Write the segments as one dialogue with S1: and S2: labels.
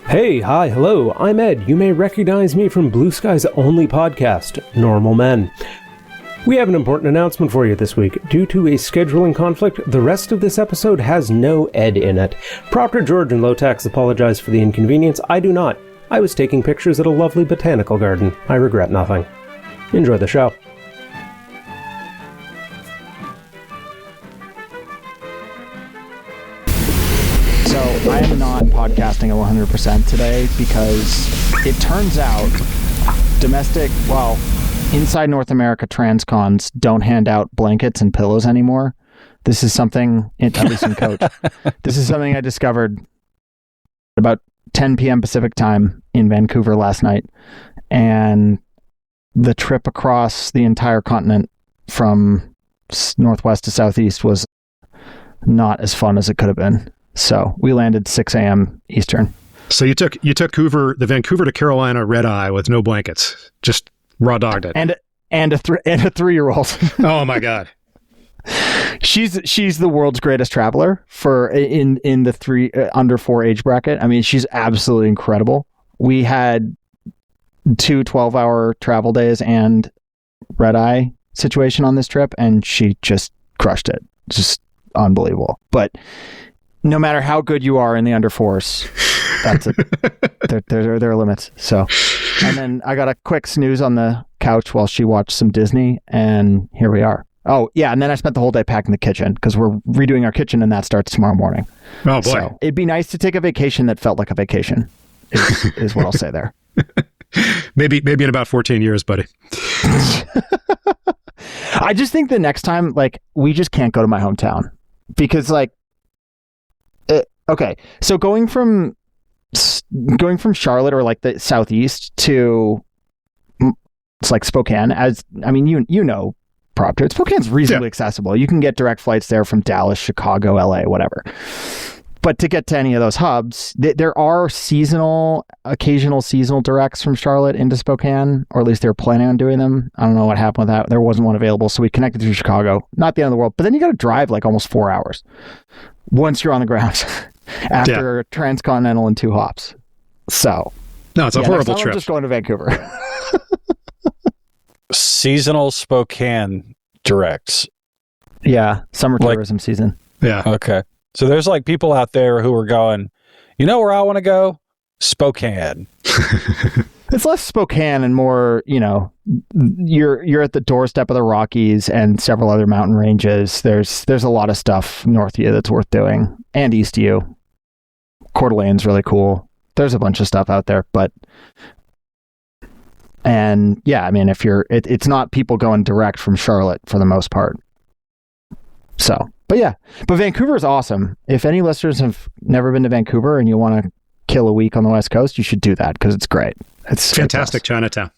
S1: Hey, hi, hello, I'm Ed. You may recognize me from Blue Sky's only podcast, Normal Men. We have an important announcement for you this week. Due to a scheduling conflict, the rest of this episode has no Ed in it. Proctor George and Lotax apologize for the inconvenience. I do not. I was taking pictures at a lovely botanical garden. I regret nothing. Enjoy the show.
S2: So I am not podcasting 100% today because it turns out inside North America transcons don't hand out blankets and pillows anymore. This is something, at least in Coach, this is something I discovered about 10 p.m. Pacific time in Vancouver last night. And the trip across the entire continent from northwest to southeast was not as fun as it could have been. So we landed 6 a.m. Eastern.
S3: So you took the Vancouver to Carolina red eye with no blankets, just raw dogged it,
S2: and a 3-year-old.
S3: Oh my God,
S2: she's the world's greatest traveler in the under 4 age bracket. I mean, she's absolutely incredible. We had 2 12-hour travel days and red eye situation on this trip, and she just crushed it. Just unbelievable. But no matter how good you are in the under 4s, that's it. There are limits. So, and then I got a quick snooze on the couch while she watched some Disney, and here we are. Oh yeah, and then I spent the whole day packing the kitchen because we're redoing our kitchen, and that starts tomorrow morning.
S3: Oh boy,
S2: so it'd be nice to take a vacation that felt like a vacation. Is what I'll say there.
S3: maybe in about 14 years, buddy.
S2: I just think the next time, we just can't go to my hometown because, okay, so going from Charlotte or the southeast to it's like Spokane, Proctor. Spokane's reasonably accessible. You can get direct flights there from Dallas, Chicago, LA, whatever. But to get to any of those hubs, there are occasional seasonal directs from Charlotte into Spokane, or at least they were planning on doing them. I don't know what happened with that. There wasn't one available, so we connected through Chicago. Not the end of the world, but then you got to drive almost 4 hours once you're on the ground after transcontinental and 2 hops. So
S3: no, it's a horrible trip.
S2: I'm just going to Vancouver.
S4: Seasonal Spokane directs.
S2: Yeah, summer tourism season.
S3: Yeah.
S4: Okay. So there's people out there who are going, you know where I want to go? Spokane.
S2: It's less Spokane and more, you're at the doorstep of the Rockies and several other mountain ranges. There's a lot of stuff north of you that's worth doing, and east of you. Coeur d'Alene's really cool. There's a bunch of stuff out there, and yeah, I mean, it's not people going direct from Charlotte for the most part. So, but Vancouver is awesome. If any listeners have never been to Vancouver and you want to kill a week on the West Coast, you should do that because it's great. It's
S3: fantastic. Chinatown.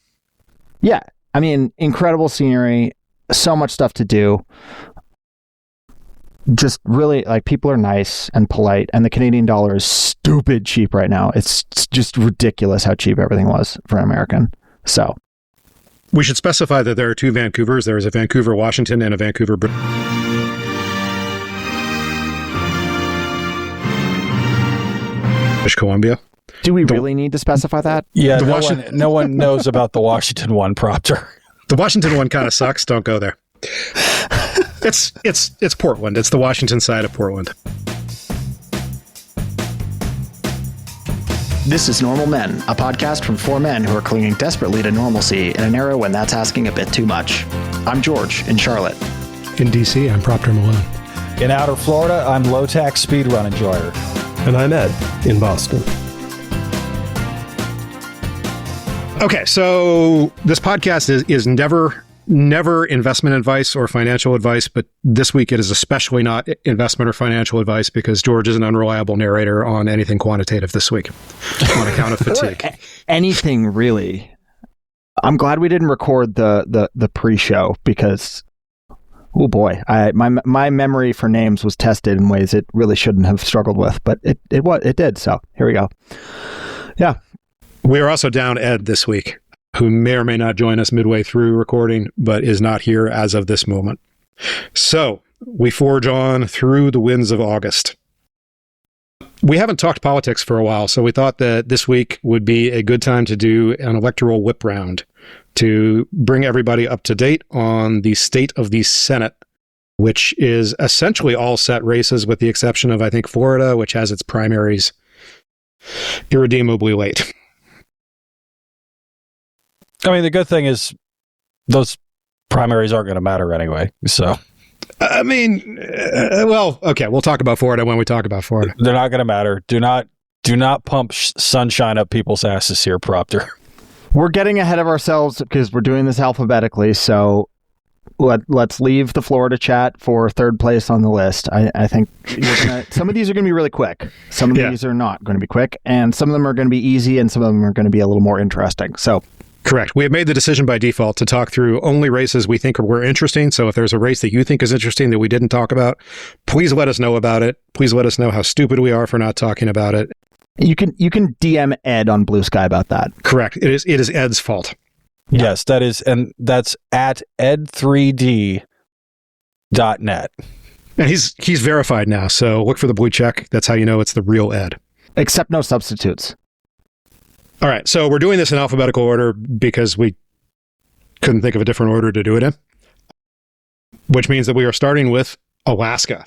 S2: Yeah. I mean, incredible scenery, so much stuff to do. Just really, people are nice and polite, and the Canadian dollar is stupid cheap right now. It's just ridiculous how cheap everything was for an American. So
S3: we should specify that there are 2 Vancouvers. There is a Vancouver, Washington, and a Vancouver, British Columbia.
S2: Do we really need to specify that?
S4: Yeah, no one knows about the Washington one, Proctor.
S3: The Washington one kind of sucks. Don't go there. It's Portland. It's the Washington side of Portland.
S2: This is Normal Men, a podcast from 4 men who are clinging desperately to normalcy in an era when that's asking a bit too much. I'm George in Charlotte.
S3: In DC, I'm Proctor Malone.
S4: In outer Florida, I'm low-tax speedrun enjoyer.
S1: And I'm Ed in Boston.
S3: Okay, so this podcast is never investment advice or financial advice, but this week it is especially not investment or financial advice because George is an unreliable narrator on anything quantitative this week on account of fatigue.
S2: Anything really. I'm glad we didn't record the pre-show because, oh boy, my memory for names was tested in ways it really shouldn't have struggled with, but it did. So here we go. Yeah.
S3: We are also down Ed this week, who may or may not join us midway through recording, but is not here as of this moment. So we forge on through the winds of August. We haven't talked politics for a while, so we thought that this week would be a good time to do an electoral whip round to bring everybody up to date on the state of the Senate, which is essentially all set races with the exception of, I think, Florida, which has its primaries irredeemably late.
S4: I mean, the good thing is those primaries aren't going to matter anyway. So,
S3: I mean, well, okay, we'll talk about Florida when we talk about Florida.
S4: They're not going to matter. Do not pump sunshine up people's asses here, Proctor.
S2: We're getting ahead of ourselves because we're doing this alphabetically. So let's leave the Florida chat for third place on the list. I think some of these are going to be really quick. Some of these are not going to be quick, and some of them are going to be easy, and some of them are going to be a little more interesting. So.
S3: Correct. We have made the decision by default to talk through only races we think were interesting. So if there's a race that you think is interesting that we didn't talk about, please let us know about it. Please let us know how stupid we are for not talking about it.
S2: You can DM Ed on Blue Sky about that.
S3: Correct. It is Ed's fault.
S4: Yeah. Yes, that is, and that's at ed3d.net.
S3: And he's verified now, so look for the blue check. That's how you know it's the real Ed.
S2: Except no substitutes.
S3: All right, so we're doing this in alphabetical order because we couldn't think of a different order to do it in, which means that we are starting with Alaska.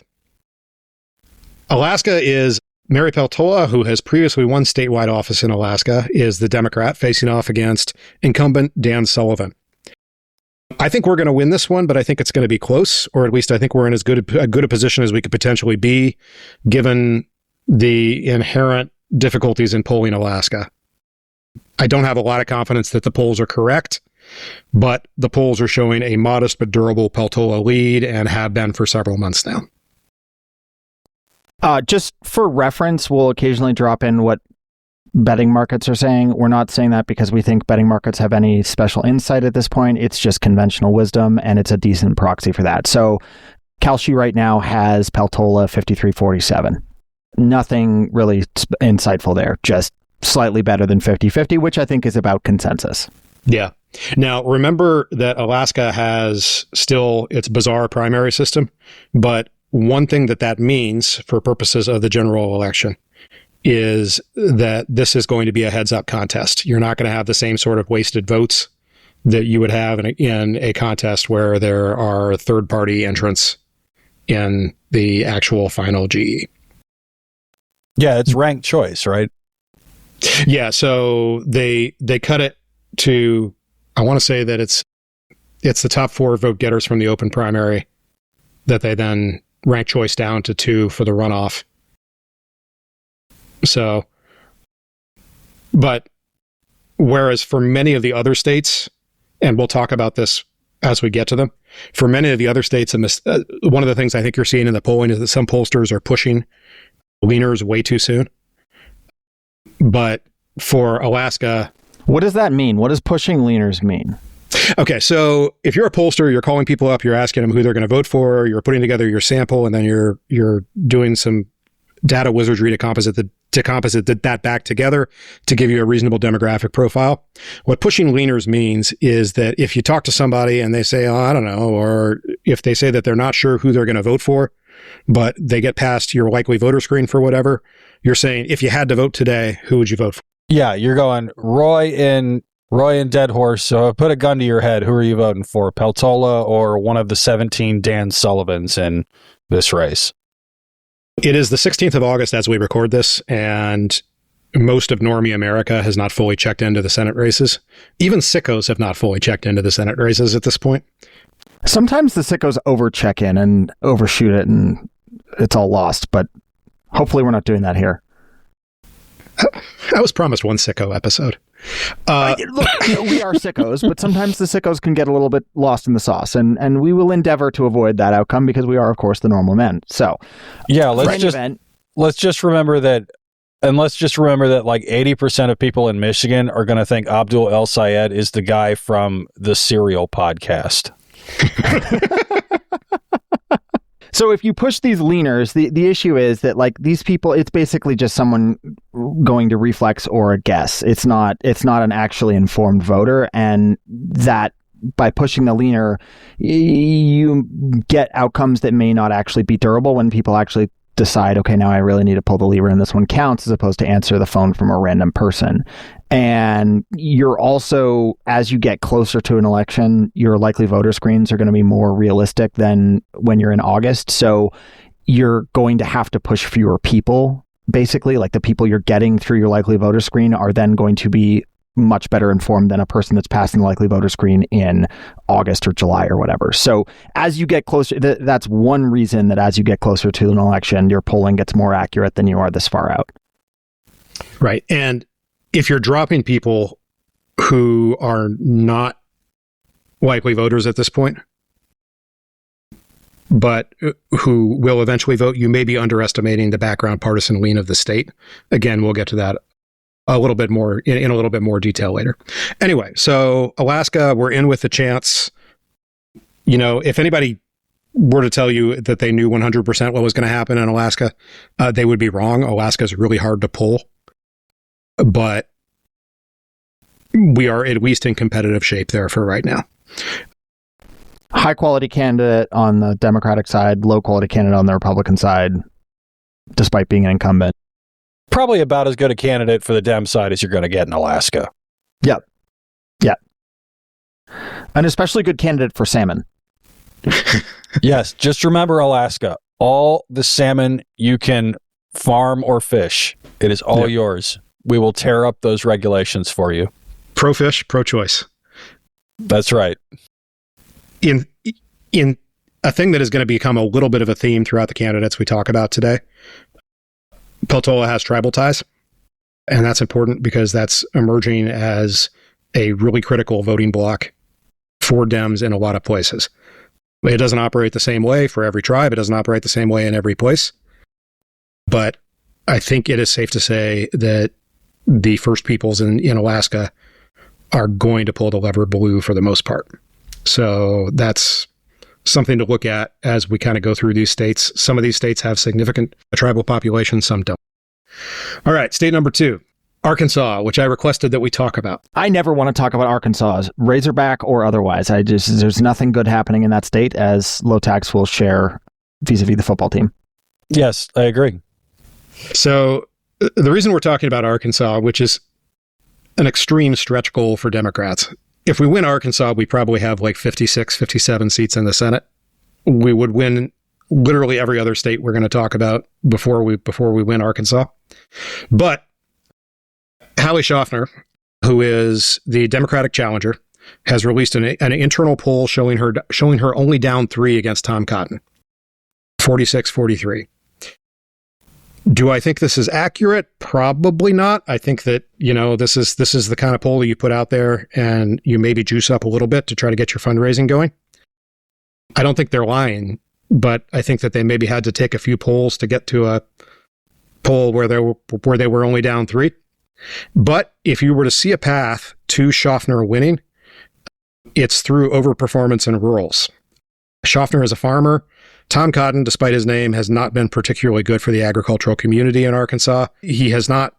S3: Alaska is Mary Peltola, who has previously won statewide office in Alaska, is the Democrat facing off against incumbent Dan Sullivan. I think we're going to win this one, but I think it's going to be close, or at least I think we're in as good a position as we could potentially be, given the inherent difficulties in polling Alaska. I don't have a lot of confidence that the polls are correct, but the polls are showing a modest but durable Peltola lead and have been for several months now.
S2: Just for reference, we'll occasionally drop in what betting markets are saying. We're not saying that because we think betting markets have any special insight at this point. It's just conventional wisdom, and it's a decent proxy for that. So Kalshi right now has Peltola 53-47. Nothing really insightful there, just slightly better than 50-50, which I think is about consensus.
S3: Yeah. Now, remember that Alaska has still its bizarre primary system, but one thing that means for purposes of the general election is that this is going to be a heads-up contest. You're not going to have the same sort of wasted votes that you would have in a contest where there are third-party entrants in the actual final GE.
S4: Yeah, it's ranked choice, right?
S3: Yeah, so they cut it to, I want to say that it's the top 4 vote getters from the open primary that they then rank choice down to 2 for the runoff. So, but whereas for many of the other states, and we'll talk about this as we get to them, for many of the other states, one of the things I think you're seeing in the polling is that some pollsters are pushing leaners way too soon. But for Alaska...
S2: What does that mean? What does pushing leaners mean?
S3: Okay, so if you're a pollster, you're calling people up, you're asking them who they're going to vote for, you're putting together your sample, and then you're doing some data wizardry to composite that back together to give you a reasonable demographic profile. What pushing leaners means is that if you talk to somebody and they say, oh, I don't know, or if they say that they're not sure who they're going to vote for, but they get past your likely voter screen for whatever, you're saying, if you had to vote today, who would you vote for?
S4: Yeah, you're going Roy and Dead Horse. So put a gun to your head. Who are you voting for? Peltola or one of the 17 Dan Sullivans in this race?
S3: It is the 16th of August as we record this, and most of Normie America has not fully checked into the Senate races. Even sickos have not fully checked into the Senate races at this point.
S2: Sometimes the sickos over-check in and overshoot it, and it's all lost, but hopefully we're not doing that here.
S3: I was promised one sicko episode.
S2: Look, we are sickos, but sometimes the sickos can get a little bit lost in the sauce, and we will endeavor to avoid that outcome because we are, of course, the normal men. So,
S4: yeah, let's just remember that like 80% of people in Michigan are going to think Abdul El Sayed is the guy from the Serial podcast.
S2: So if you push these leaners, the issue is that like these people, it's basically just someone going to reflex or a guess. It's not an actually informed voter, and that by pushing the leaner, you get outcomes that may not actually be durable when people actually decide, okay, now I really need to pull the lever and this one counts, as opposed to answer the phone from a random person. And you're also, as you get closer to an election, your likely voter screens are going to be more realistic than when you're in August. So you're going to have to push fewer people. Basically, like the people you're getting through your likely voter screen are then going to be much better informed than a person that's passing the likely voter screen in August or July or whatever. So as you get closer, that's one reason that as you get closer to an election, your polling gets more accurate than you are this far out.
S3: Right. And if you're dropping people who are not likely voters at this point, but who will eventually vote, you may be underestimating the background partisan lean of the state. Again, we'll get to that a little bit more in a little bit more detail later. Anyway, so Alaska, we're in with the chance. You know, if anybody were to tell you that they knew 100% what was going to happen in Alaska, they would be wrong. Alaska is really hard to pull, but we are at least in competitive shape there for right now.
S2: High quality candidate on the Democratic side, low quality candidate on the Republican side, despite being an incumbent.
S4: Probably about as good a candidate for the Dem side as you're going to get in Alaska.
S2: Yep. Yep. An especially good candidate for salmon.
S4: Yes, just remember Alaska. All the salmon you can farm or fish, it is all yours. We will tear up those regulations for you.
S3: Pro fish, pro choice.
S4: That's right.
S3: In a thing that is going to become a little bit of a theme throughout the candidates we talk about today, Peltola has tribal ties, and that's important because that's emerging as a really critical voting bloc for Dems in a lot of places. It doesn't operate the same way for every tribe. It doesn't operate the same way in every place. But I think it is safe to say that the First Peoples in Alaska are going to pull the lever blue for the most part. So that's something to look at as we kind of go through these states. Some of these states have significant tribal populations, some don't. All right, state number 2, Arkansas, which I requested that we talk about.
S2: I never want to talk about Arkansas, Razorback or otherwise. There's nothing good happening in that state, as low tax will share vis-a-vis the football team.
S4: Yes, I agree.
S3: So the reason we're talking about Arkansas, which is an extreme stretch goal for Democrats, if we win Arkansas, we probably have like 56, 57 seats in the Senate. We would win literally every other state we're going to talk about before we win Arkansas. But Hallie Schaffner, who is the Democratic challenger, has released an internal poll showing her only down 3 against Tom Cotton, 46-43. Do I think this is accurate? Probably not. I think that, this is the kind of poll that you put out there and you maybe juice up a little bit to try to get your fundraising going. I don't think they're lying, but I think that they maybe had to take a few polls to get to a poll where they were only down 3. But if you were to see a path to Schaffner winning, it's through overperformance in rurals. Schaffner is a farmer. Tom Cotton, despite his name, has not been particularly good for the agricultural community in Arkansas. He has not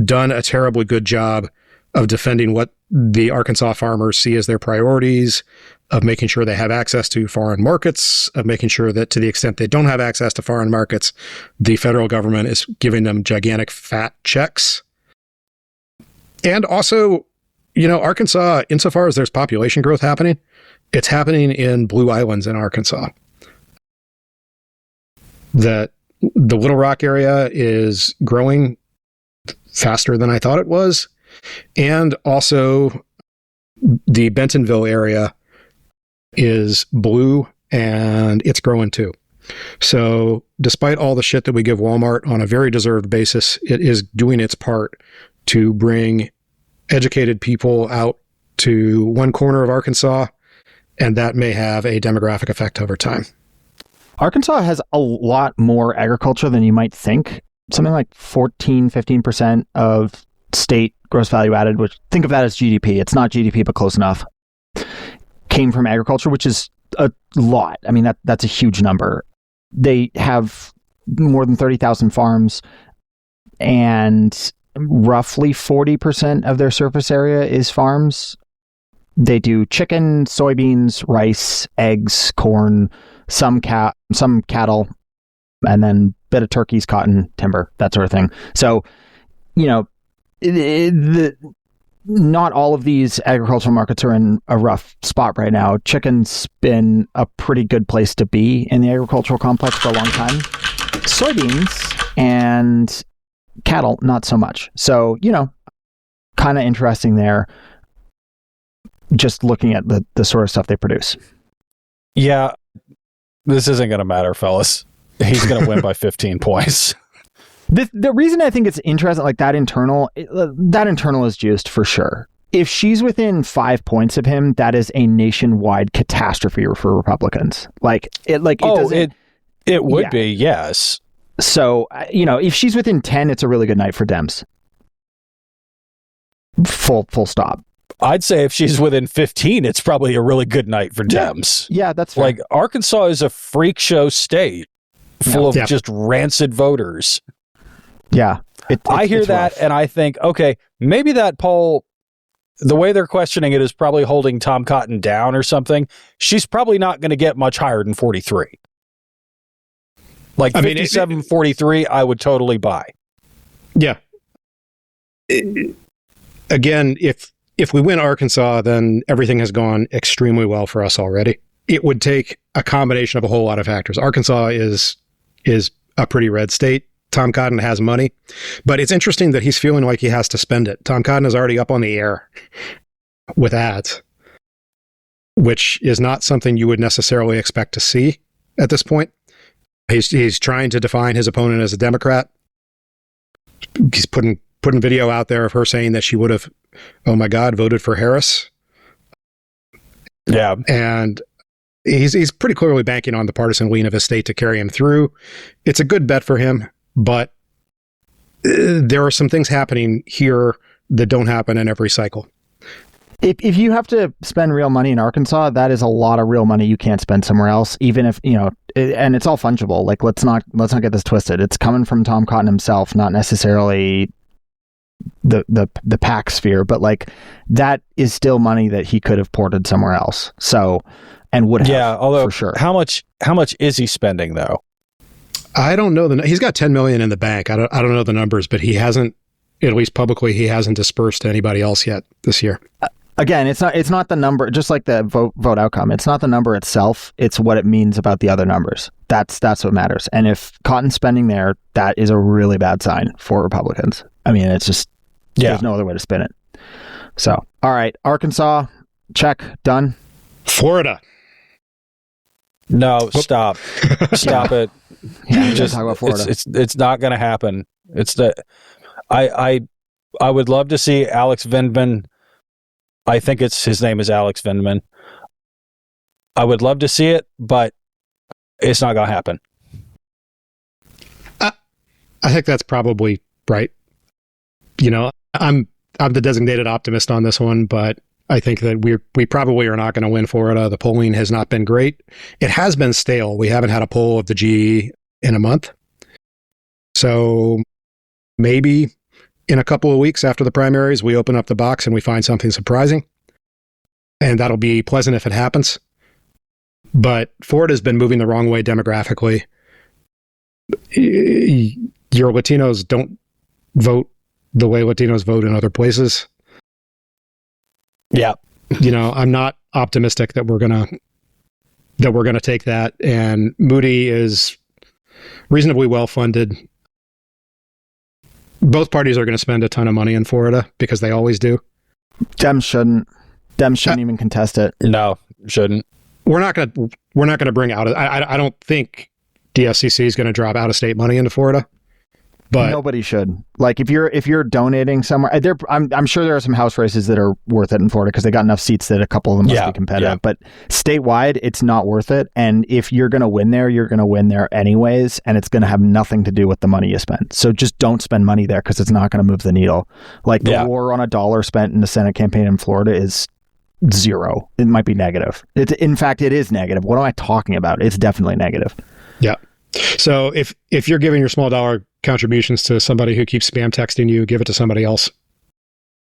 S3: done a terribly good job of defending what the Arkansas farmers see as their priorities, of making sure they have access to foreign markets, of making sure that to the extent they don't have access to foreign markets, the federal government is giving them gigantic fat checks. And also, Arkansas, insofar as there's population growth happening, it's happening in Blue Islands in Arkansas. The Little Rock area is growing faster than I thought it was. And also the Bentonville area is blue and it's growing too. So despite all the shit that we give Walmart on a very deserved basis, it is doing its part to bring educated people out to one corner of Arkansas, and that may have a demographic effect over time.
S2: Arkansas has a lot more agriculture than you might think. Something like 14-15% of state gross value added, which think of that as GDP. It's not GDP, but close enough. Came from agriculture, which is a lot. I mean, that's a huge number. They have more than 30,000 farms, and roughly 40% of their surface area is farms. They do chicken, soybeans, rice, eggs, corn, some cattle, and then bit of turkeys, cotton, timber, that sort of thing. So, not all of these agricultural markets are in a rough spot right now. Chicken's been a pretty good place to be in the agricultural complex for a long time. Soybeans and cattle, not so much. So, kind of interesting there, just looking at the sort of stuff they produce.
S4: Yeah, this isn't going to matter, fellas. He's going to win by 15 points.
S2: The reason I think it's interesting, like that internal is juiced for sure. If she's within 5 points of him, that is a nationwide catastrophe for Republicans. It
S4: would be, yes.
S2: So, if she's within 10, it's a really good night for Dems. Full stop.
S4: I'd say if she's within 15, it's probably a really good night for Dems.
S2: Yeah, that's fair.
S4: Like, Arkansas is a freak show state full of just rancid voters.
S2: Yeah.
S4: I hear that rough. And I think, okay, maybe that poll, the way they're questioning it is probably holding Tom Cotton down or something. She's probably not going to get much higher than 43. Like 57, 43, I would totally buy.
S3: Yeah. Again, if we win Arkansas, then everything has gone extremely well for us already. It would take a combination of a whole lot of factors. Arkansas is a pretty red state. Tom Cotton has money, but it's interesting that he's feeling like he has to spend it. Tom Cotton is already up on the air with ads, which is not something you would necessarily expect to see at this point. He's trying to define his opponent as a Democrat. He's putting video out there of her saying that she would have, oh my God, voted for Harris.
S4: Yeah.
S3: And he's pretty clearly banking on the partisan lean of his state to carry him through. It's a good bet for him, but there are some things happening here that don't happen in every cycle.
S2: If you have to spend real money in Arkansas, that is a lot of real money you can't spend somewhere else, even if, and it's all fungible. Like, let's not get this twisted. It's coming from Tom Cotton himself, not necessarily the PAC sphere, but like that is still money that he could have ported somewhere else. So, and would have,
S4: although
S2: for sure.
S4: How much is he spending though?
S3: I don't know. He's got 10 million in the bank. I don't know the numbers, but he hasn't, at least publicly, he hasn't dispersed to anybody else yet this year.
S2: Again, it's not the number, just like the vote outcome. It's not the number itself. It's what it means about the other numbers. That's what matters. And if Cotton's spending there, that is a really bad sign for Republicans. I mean, it's just, there's no other way to spin it. So, all right. Arkansas, check, done.
S3: Florida.
S4: No, stop. Stop it.
S2: Yeah, just talk about Florida.
S4: It's not going to happen. It's that I would love to see Alex Vindman. I think his name is Alex Vindman. I would love to see it, but it's not going to happen.
S3: I think that's probably right. I'm the designated optimist on this one, but I think that we probably are not going to win Florida. The polling has not been great. It has been stale. We haven't had a poll of the GE in a month. So maybe in a couple of weeks after the primaries, we open up the box and we find something surprising. And that'll be pleasant if it happens. But Florida's been moving the wrong way demographically. Your Latinos don't vote the way Latinos vote in other places.
S4: Yeah.
S3: I'm not optimistic that we're gonna take that. And Moody is reasonably well funded. Both parties are going to spend a ton of money in Florida because they always do.
S2: Dems shouldn't even contest it.
S4: No, shouldn't.
S3: We're not going to bring out. I don't think DSCC is going to drop out of state money into Florida. But
S2: nobody should. Like if you're donating somewhere, I'm sure there are some House races that are worth it in Florida because they got enough seats that a couple of them must be competitive. Yeah. But statewide, it's not worth it. And if you're going to win there, you're going to win there anyways, and it's going to have nothing to do with the money you spend. So just don't spend money there because it's not going to move the needle. Like the war on a dollar spent in the Senate campaign in Florida is zero. It might be negative. In fact, it is negative. What am I talking about? It's definitely negative.
S3: Yeah. So if you're giving your small dollar contributions to somebody who keeps spam texting you, give it to somebody else.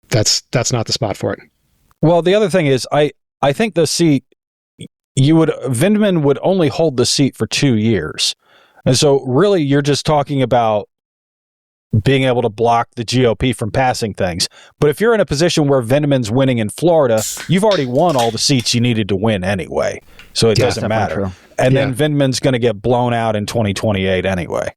S3: That's not the spot for it.
S4: Well, the other thing is, I think the seat Vindman would only hold the seat for 2 years. And so really you're just talking about being able to block the GOP from passing things. But if you're in a position where Vindman's winning in Florida, you've already won all the seats you needed to win anyway. So it doesn't matter. True. And then Vindman's going to get blown out in 2028 anyway.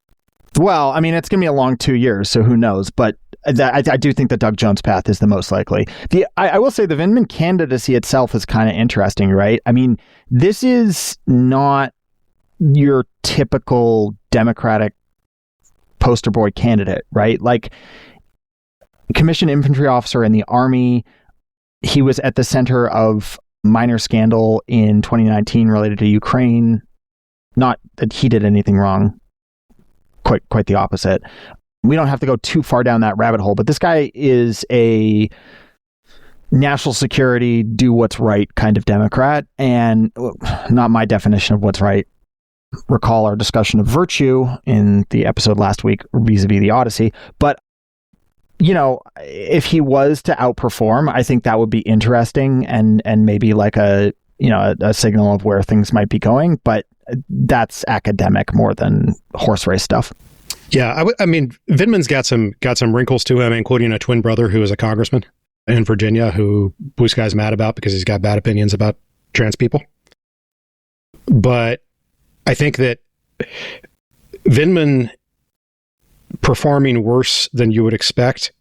S2: Well, I mean, it's going to be a long 2 years, so who knows? But I do think the Doug Jones path is the most likely. I will say the Vindman candidacy itself is kind of interesting, right? I mean, this is not your typical Democratic poster boy candidate, right? Like, commissioned infantry officer in the Army. He was at the center of minor scandal in 2019 related to Ukraine. Not that he did anything wrong. Quite the opposite. We don't have to go too far down that rabbit hole, but this guy is a national security, do what's right kind of Democrat, and not my definition of what's right. Recall our discussion of virtue in the episode last week vis-a-vis the Odyssey. But, you know, if he was to outperform, I think that would be interesting and maybe like a signal of where things might be going. But that's academic more than horse race stuff.
S3: Yeah, I mean, Vindman's got some wrinkles to him, including a twin brother who is a congressman in Virginia who Blue Sky's mad about because he's got bad opinions about trans people. But I think that Vindman performing worse than you would expect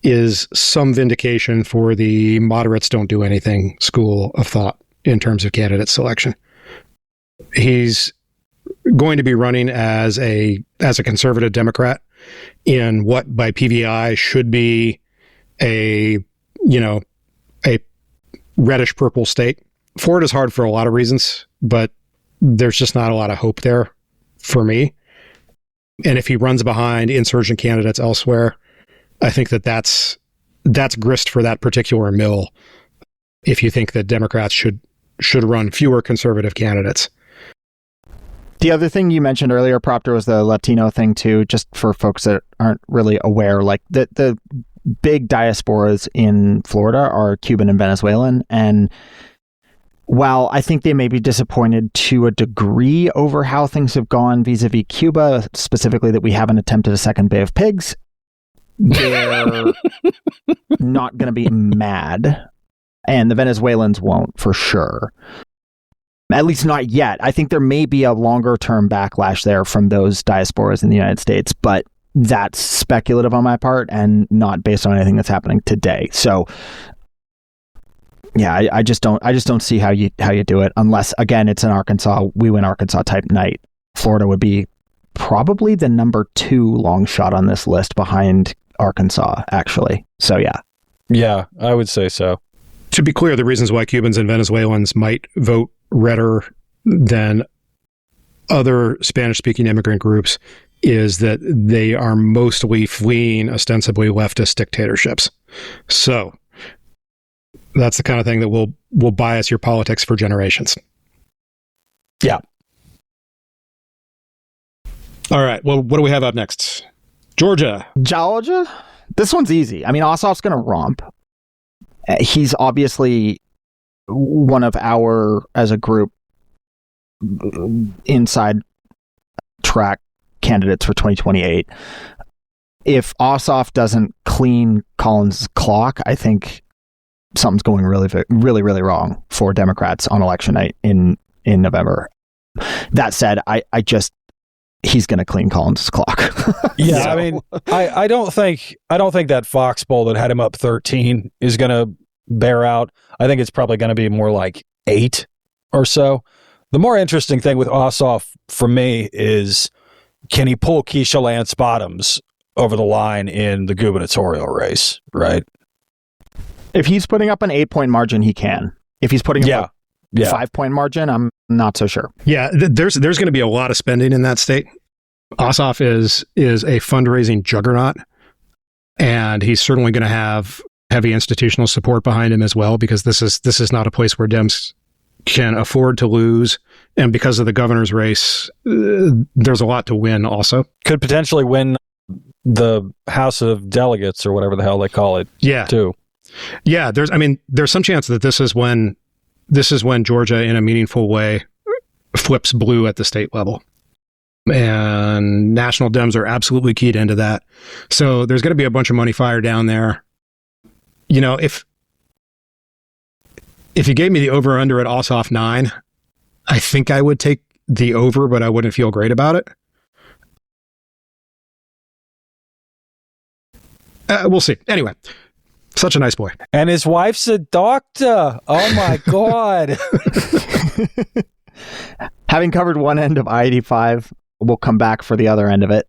S3: is some vindication for the moderates don't do anything school of thought in terms of candidate selection. He's going to be running as a conservative Democrat in what by PVI should be a reddish purple state. Florida's hard for a lot of reasons, but there's just not a lot of hope there for me. And if he runs behind insurgent candidates elsewhere, I think that's grist for that particular mill. If you think that Democrats should run fewer conservative candidates.
S2: The other thing you mentioned earlier, Proctor, was the Latino thing too, just for folks that aren't really aware. Like the big diasporas in Florida are Cuban and Venezuelan. And while I think they may be disappointed to a degree over how things have gone vis-a-vis Cuba, specifically that we haven't attempted a second Bay of Pigs, they're not going to be mad. And the Venezuelans won't, for sure. At least not yet. I think there may be a longer-term backlash there from those diasporas in the United States, but that's speculative on my part and not based on anything that's happening today. So, yeah, I just don't see how you do it unless, again, it's in Arkansas. We win Arkansas type night. Florida would be probably the number 2 long shot on this list behind Arkansas, actually. So, yeah.
S4: Yeah, I would say so.
S3: To be clear, the reasons why Cubans and Venezuelans might vote redder than other Spanish-speaking immigrant groups is that they are mostly fleeing ostensibly leftist dictatorships. So that's the kind of thing that will bias your politics for generations.
S4: Yeah.
S3: All right. Well, what do we have up next? Georgia.
S2: This one's easy. I mean, Ossoff's going to romp. He's obviously one of our, as a group, inside track candidates for 2028. If Ossoff doesn't clean Collins' clock, I think something's going really, really, really wrong for Democrats on election night in November. That said, he's going to clean Collins' clock.
S4: Yeah, so. I mean, I don't think that Fox poll that had him up 13 is going to bear out. I think it's probably going to be more like 8 or so. The more interesting thing with Ossoff for me is, can he pull Keisha Lance Bottoms over the line in the gubernatorial race, right?
S2: If he's putting up an 8-point margin, he can. If he's putting up a 5-point margin, I'm not so sure.
S3: Yeah, there's going to be a lot of spending in that state. Ossoff is a fundraising juggernaut, and he's certainly going to have heavy institutional support behind him as well, because this is not a place where Dems can afford to lose. And because of the governor's race, there's a lot to win also.
S4: Could potentially win the House of Delegates or whatever the hell they call it.
S3: Yeah.
S4: Too.
S3: Yeah. There's some chance that this is when Georgia in a meaningful way flips blue at the state level. and national Dems are absolutely keyed into that. So there's going to be a bunch of money fired down there. You know, if you gave me the over-under at Ossoff 9, I think I would take the over, but I wouldn't feel great about it. We'll see. Anyway, such a nice boy.
S4: And his wife's a doctor. Oh, my God.
S2: Having covered one end of I-85, we'll come back for the other end of it.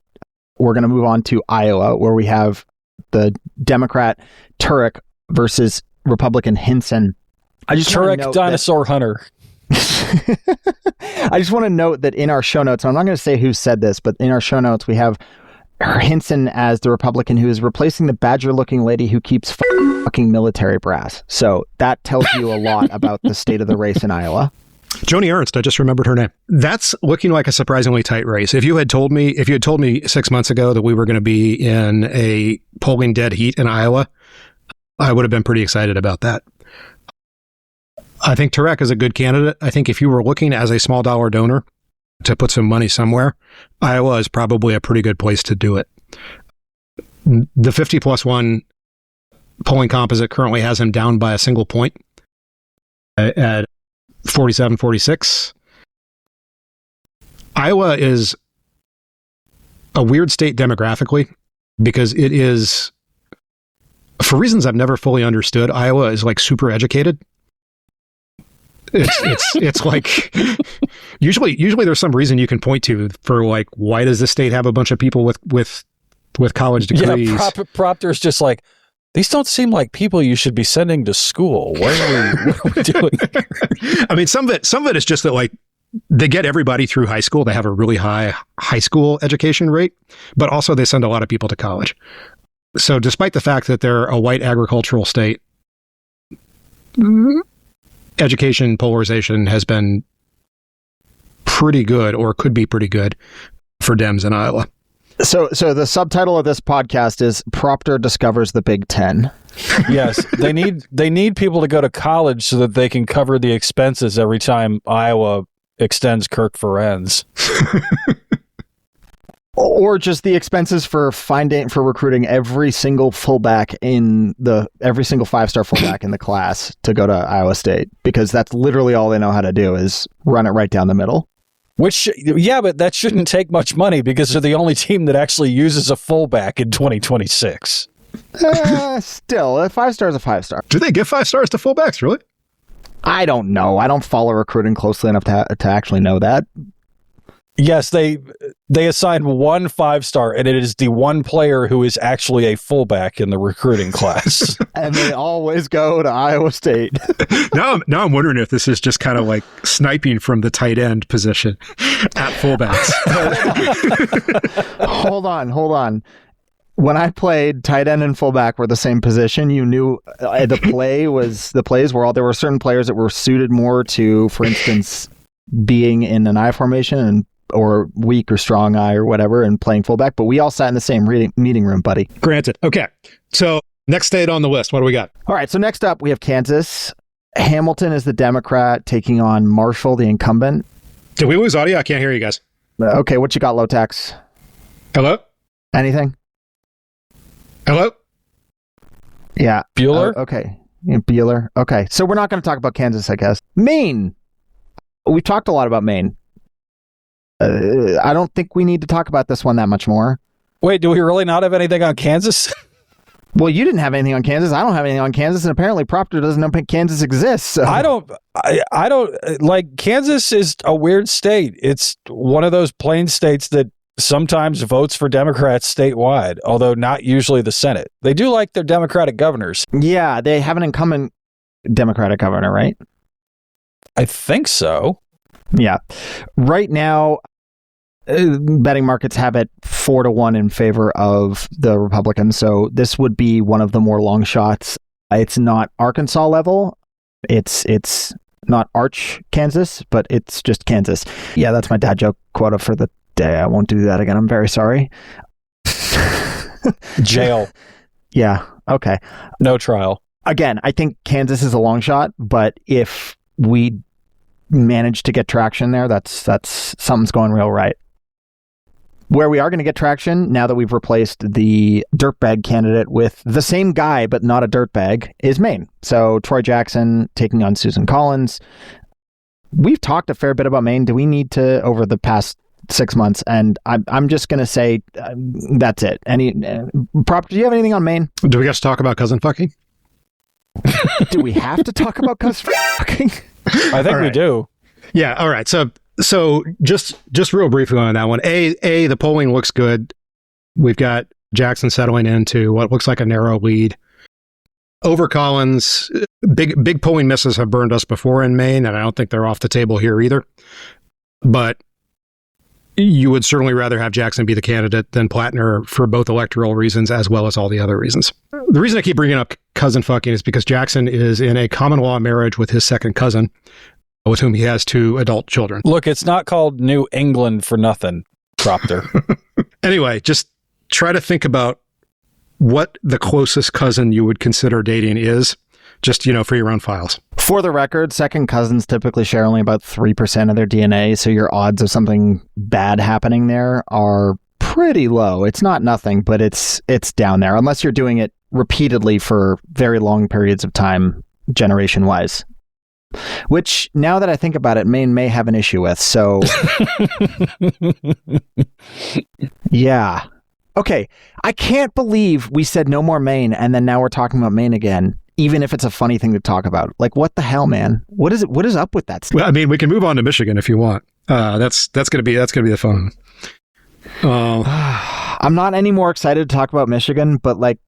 S2: We're going to move on to Iowa, where we have the Democrat Turek versus Republican Hinson.
S4: Turek Dinosaur Hunter.
S2: I just want to note that in our show notes, I'm not going to say who said this, but in our show notes, we have Hinson as the Republican who is replacing the badger-looking lady who keeps fucking military brass. So that tells you a lot about the state of the race in Iowa.
S3: Joni Ernst, I just remembered her name. That's looking like a surprisingly tight race. If you had told me 6 months ago that we were going to be in a polling dead heat in Iowa, I would have been pretty excited about that. I think Turek is a good candidate. I think if you were looking as a small dollar donor to put some money somewhere, Iowa is probably a pretty good place to do it. The 50+1 polling composite currently has him down by a single point at 47-46. Iowa is a weird state demographically because it is, for reasons I've never fully understood, Iowa is like super educated. It's like usually there's some reason you can point to for like, why does this state have a bunch of people with college degrees?
S4: Yeah, Proctor's just like, these don't seem like people you should be sending to school. What are we doing here?
S3: I mean, some of it is just that like they get everybody through high school. They have a really high school education rate, but also they send a lot of people to college. So despite the fact that they're a white agricultural state, education polarization has been pretty good, or could be pretty good, for Dems in Iowa.
S2: So the subtitle of this podcast is Proctor Discovers the Big Ten.
S4: Yes, they need people to go to college so that they can cover the expenses every time Iowa extends Kirk Ferenz.
S2: Or just the expenses for recruiting every single fullback every single 5-star fullback in the class to go to Iowa State, because that's literally all they know how to do is run it right down the middle.
S4: Which, yeah, but that shouldn't take much money because they're the only team that actually uses a fullback in 2026.
S2: Still, a 5-star is a 5-star.
S3: Do they give 5 stars to fullbacks, really?
S2: I don't know. I don't follow recruiting closely enough to actually know that.
S4: Yes, they assign one 5-star, and it is the one player who is actually a fullback in the recruiting class.
S2: And they always go to Iowa State.
S3: Now I'm wondering if this is just kind of like sniping from the tight end position at fullbacks.
S2: Hold on. When I played, tight end and fullback were the same position. You knew the plays were all, there were certain players that were suited more to, for instance, being in an I formation or weak or strong eye or whatever and playing fullback, but we all sat in the same meeting room, buddy.
S3: Granted. Okay. So next state on the list, what do we got?
S2: All right. So next up we have Kansas. Hamilton is the Democrat taking on Marshall, the incumbent.
S3: Did we lose audio? I can't hear you guys.
S2: Okay. What you got, low tax?
S3: Hello?
S2: Anything?
S3: Hello?
S2: Yeah.
S4: Bueller?
S2: Okay. Yeah, Bueller. Okay. So we're not going to talk about Kansas, I guess. Maine. We've talked a lot about Maine. I don't think we need to talk about this one that much more.
S4: Wait, do we really not have anything on Kansas?
S2: Well, you didn't have anything on Kansas. I don't have anything on Kansas, and apparently Proctor doesn't know Kansas exists. So.
S4: I don't like, Kansas is a weird state. It's one of those plain states that sometimes votes for Democrats statewide, although not usually the Senate. They do like their Democratic governors.
S2: Yeah, they have an incumbent Democratic governor, right?
S4: I think so.
S2: Yeah. Right now, betting markets have it 4-1 in favor of the Republicans. So this would be one of the more long shots. It's not Arkansas level. It's not Arch Kansas, but it's just Kansas. Yeah, that's my dad joke quota for the day. I won't do that again. I'm very sorry.
S4: Jail.
S2: Yeah. Okay.
S4: No trial.
S2: Again, I think Kansas is a long shot, but if we manage to get traction there, that's something's going real right. Where we are going to get traction now that we've replaced the dirtbag candidate with the same guy, but not a dirtbag, is Maine. So Troy Jackson taking on Susan Collins. We've talked a fair bit about Maine. Do we need to over the past 6 months? And I'm just going to say that's it. Do you have anything on Maine?
S3: Do we have to talk about cousin fucking?
S2: Do we have to talk about cousin fucking?
S4: I think we do.
S3: Yeah. All right. So just real briefly on that one. The polling looks good. We've got Jackson settling into what looks like a narrow lead over Collins. Big polling misses have burned us before in Maine, and I don't think they're off the table here either. But you would certainly rather have Jackson be the candidate than Plattner for both electoral reasons as well as all the other reasons. The reason I keep bringing up cousin fucking is because Jackson is in a common law marriage with his second cousin, with whom he has 2 adult children.
S4: Look, it's not called New England for nothing, Proctor.
S3: Anyway, just try to think about what the closest cousin you would consider dating is, just, for your own files.
S2: For the record, second cousins typically share only about 3% of their DNA, so your odds of something bad happening there are pretty low. It's not nothing, but it's down there, unless you're doing it repeatedly for very long periods of time, generation-wise. Which, now that I think about it, Maine may have an issue with, so... Yeah. Okay, I can't believe we said no more Maine, and then now we're talking about Maine again, even if it's a funny thing to talk about. Like, what the hell, man? What is up with that stuff?
S3: Well, I mean, we can move on to Michigan if you want. That's gonna be the fun.
S2: I'm not any more excited to talk about Michigan, but like,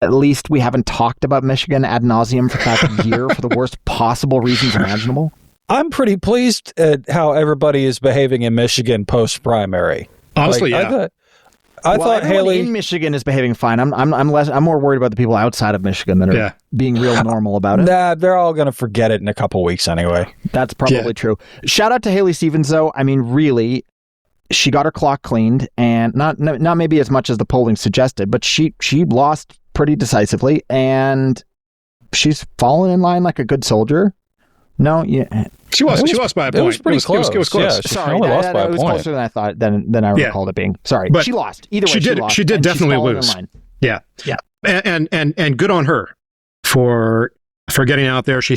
S2: at least we haven't talked about Michigan ad nauseum for the past year for the worst possible reasons imaginable.
S4: I'm pretty pleased at how everybody is behaving in Michigan post-primary.
S3: Honestly, yeah.
S4: I thought Haley
S2: in Michigan is behaving fine. I'm more worried about the people outside of Michigan that are being real normal about it.
S4: Nah, they're all going to forget it in a couple weeks anyway.
S2: That's probably true. Shout out to Haley Stevens, though. I mean, really, she got her clock cleaned, and not maybe as much as the polling suggested, but she lost pretty decisively, and she's fallen in line like a good soldier. No, yeah.
S3: She lost by a point.
S4: It was pretty close.
S3: It was close.
S4: Yeah,
S2: Sorry,
S4: only lost by a
S2: it was
S4: point.
S2: closer than I thought. Than I recalled it being. Sorry,
S3: but
S2: she lost. Either way, she lost.
S3: She did definitely lose. Yeah. And good on her for getting out there. She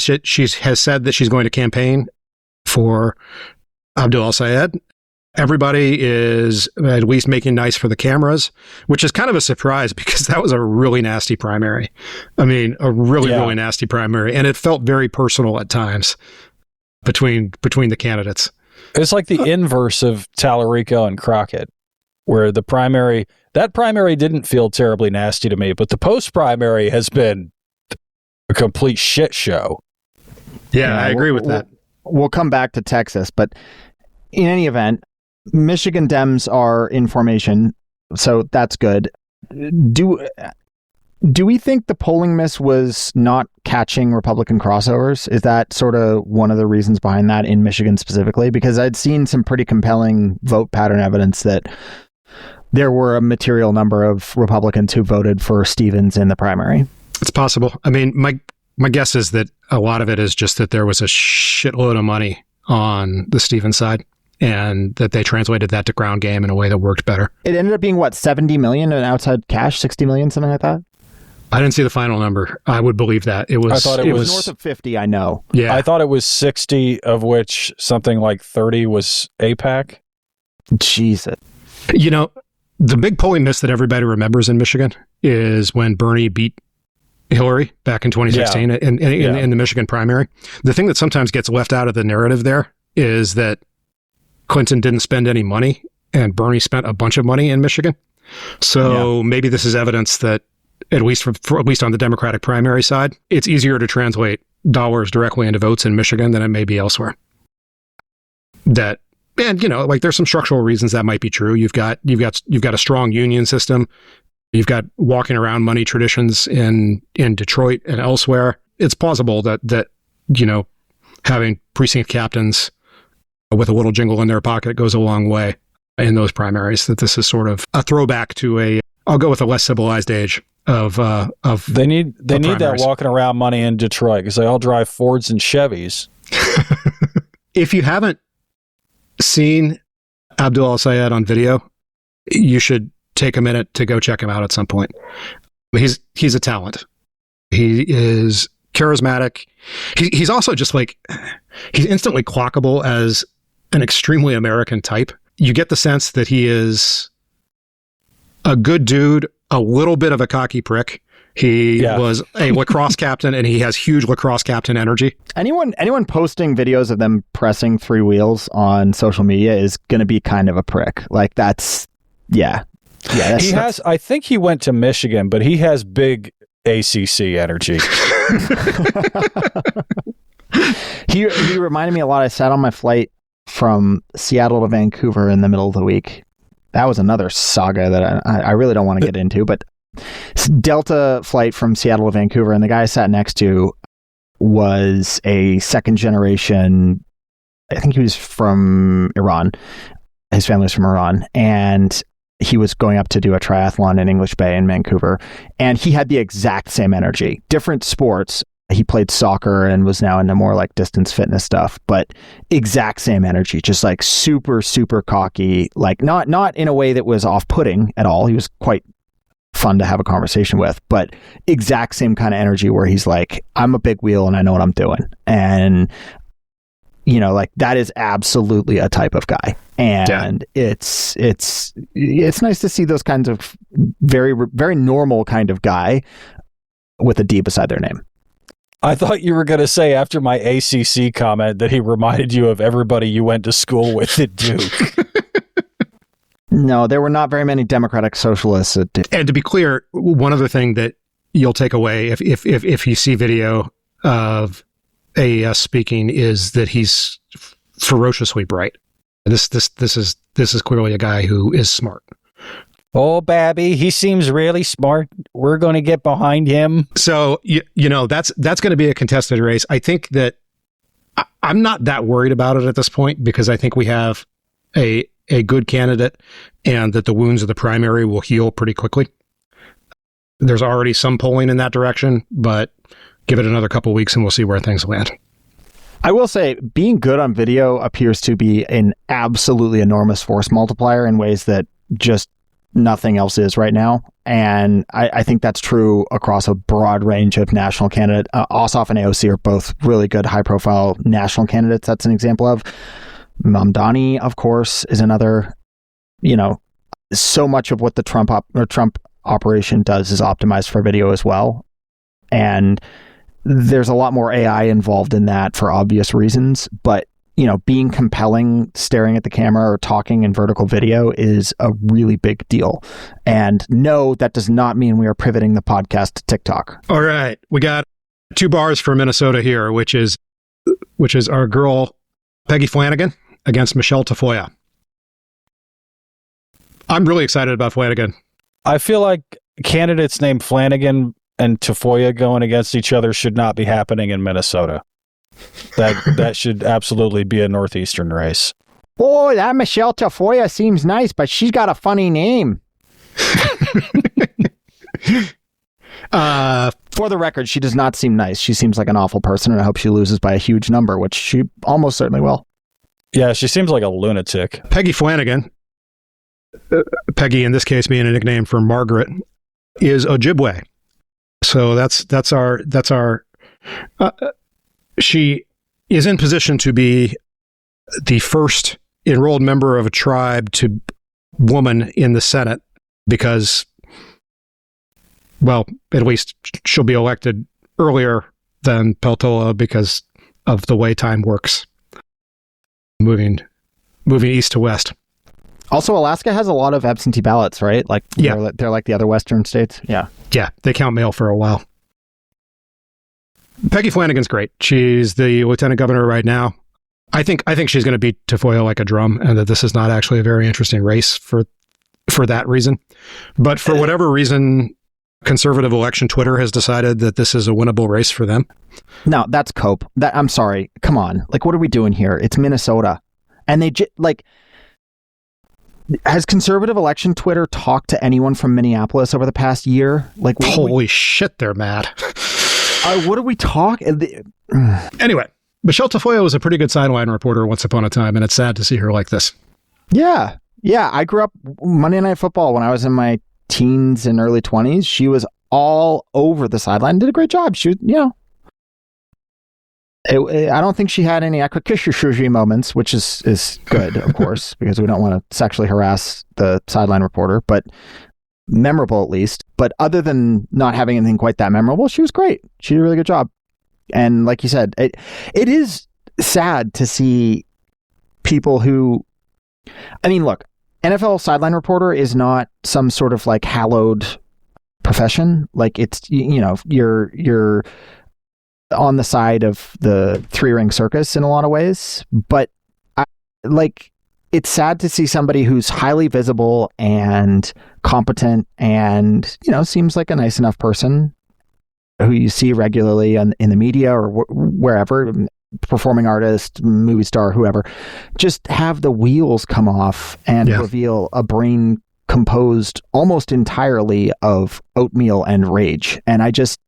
S3: has said that she's going to campaign for Abdul Al-Sayed. Everybody is at least making nice for the cameras, which is kind of a surprise because that was a really nasty primary. I mean, a really nasty primary, and it felt very personal at times between the candidates.
S4: It's like the inverse of Tallarico and Crockett, where that primary didn't feel terribly nasty to me, but the post-primary has been a complete shit show.
S3: Yeah, I agree with that.
S2: We'll come back to Texas, but in any event, Michigan Dems are in formation, so that's good. Do we think the polling miss was not catching Republican crossovers? Is that sort of one of the reasons behind that in Michigan specifically? Because I'd seen some pretty compelling vote pattern evidence that there were a material number of Republicans who voted for Stevens in the primary.
S3: It's possible. I mean, my guess is that a lot of it is just that there was a shitload of money on the Stevens side, and that they translated that to ground game in a way that worked better.
S2: It ended up being, what, 70 million in outside cash, 60 million, something like that?
S3: I didn't see the final number. I would believe that. It was
S2: north of 50, I know.
S3: Yeah.
S4: I thought it was 60, of which something like 30 was AIPAC.
S2: Jesus.
S3: You know, the big polling miss that everybody remembers in Michigan is when Bernie beat Hillary back in 2016 in the Michigan primary. The thing that sometimes gets left out of the narrative there is that Clinton didn't spend any money and Bernie spent a bunch of money in Michigan. So maybe this is evidence that at least on the Democratic primary side, it's easier to translate dollars directly into votes in Michigan than it may be elsewhere. And there's some structural reasons that might be true. You've got a strong union system. You've got walking around money traditions in Detroit and elsewhere. It's plausible that having precinct captains with a little jingle in their pocket goes a long way in those primaries. That this is sort of a throwback to I'll go with a less civilized age of
S4: they need that walking around money in Detroit because they all drive Fords and Chevys.
S3: If you haven't seen Abdul Al-Sayed on video, you should take a minute to go check him out at some point. He's a talent. He is charismatic. He's also just like, he's instantly clockable as an extremely American type. You get the sense that he is a good dude, a little bit of a cocky prick. He was a lacrosse captain, and he has huge lacrosse captain energy. Anyone
S2: posting videos of them pressing 3 wheels on social media is going to be kind of a prick. Like, that's, yeah.
S4: I think he went to Michigan, but he has big ACC energy.
S2: He reminded me a lot. I sat on my flight from Seattle to Vancouver in the middle of the week. That was another saga that I really don't want to get into, but Delta flight from Seattle to Vancouver, and the guy I sat next to was a second generation, I think he was from Iran. His family was from Iran, and he was going up to do a triathlon in English Bay in Vancouver, and he had the exact same energy. Different sports. He played soccer and was now into more like distance fitness stuff, but exact same energy, just like super, super cocky, like not in a way that was off-putting at all. He was quite fun to have a conversation with, but exact same kind of energy where he's like, I'm a big wheel and I know what I'm doing. And, you know, like that is absolutely a type of guy. And it's nice to see those kinds of very, very normal kind of guy with a D beside their name.
S4: I thought you were going to say after my ACC comment that he reminded you of everybody you went to school with at Duke.
S2: No, there were not very many democratic socialists at Duke.
S3: And to be clear, one other thing that you'll take away if you see video of AES speaking is that he's ferociously bright. This is clearly a guy who is smart.
S4: Oh, Babby, he seems really smart. We're going to get behind him.
S3: So, you know, that's going to be a contested race. I think that I'm not that worried about it at this point because I think we have a good candidate and that the wounds of the primary will heal pretty quickly. There's already some polling in that direction, but give it another couple of weeks and we'll see where things land.
S2: I will say being good on video appears to be an absolutely enormous force multiplier in ways that just nothing else is right now. And I think that's true across a broad range of national candidates. Ossoff and AOC are both really good high-profile national candidates. That's an example of. Mamdani, of course, is another. You know, so much of what the Trump operation does is optimized for video as well. And there's a lot more AI involved in that for obvious reasons. But you know, being compelling, staring at the camera or talking in vertical video is a really big deal. And no, that does not mean we are pivoting the podcast to TikTok.
S3: All right. We got 2 bars for Minnesota here, which is our girl, Peggy Flanagan against Michelle Tafoya. I'm really excited about Flanagan.
S4: I feel like candidates named Flanagan and Tafoya going against each other should not be happening in Minnesota. That should absolutely be a Northeastern race.
S2: Boy, that Michelle Tafoya seems nice, but she's got a funny name. For the record, she does not seem nice. She seems like an awful person, and I hope she loses by a huge number, which she almost certainly will.
S4: Yeah, she seems like a lunatic.
S3: Peggy Flanagan, Peggy in this case being a nickname for Margaret, is Ojibwe. So that's our. She is in position to be the first enrolled member of a tribe to woman in the Senate because, well, at least she'll be elected earlier than Peltola because of the way time works. Moving east to west.
S2: Also, Alaska has a lot of absentee ballots, right? Like, yeah, they're like the other Western states. Yeah.
S3: Yeah, they count mail for a while. Peggy Flanagan's great. She's the lieutenant governor right now. I think she's going to beat Tafoya like a drum, and that this is not actually a very interesting race for that reason. But for whatever reason, conservative election Twitter has decided that this is a winnable race for them.
S2: No, that's cope. I'm sorry. Come on. Like, what are we doing here? It's Minnesota. And they has conservative election Twitter talked to anyone from Minneapolis over the past year? Like,
S3: holy shit, they're mad.
S2: What are we talking?
S3: Anyway, Michelle Tafoya was a pretty good sideline reporter once upon a time, and it's sad to see her like this.
S2: Yeah. Yeah, I grew up Monday Night Football when I was in my teens and early 20s. She was all over the sideline, did a great job. She, I don't think she had any akakishishuji moments, which is good, of course, because we don't want to sexually harass the sideline reporter, but memorable at least. But other than not having anything quite that memorable, she was great. She did a really good job. And like you said, it is sad to see people who, I mean, look, NFL sideline reporter is not some sort of like hallowed profession. Like it's, you're on the side of the three-ring circus in a lot of ways, but it's sad to see somebody who's highly visible and competent and, seems like a nice enough person who you see regularly in the media or wherever, performing artist, movie star, whoever, just have the wheels come off and reveal a brain composed almost entirely of oatmeal and rage. And I just,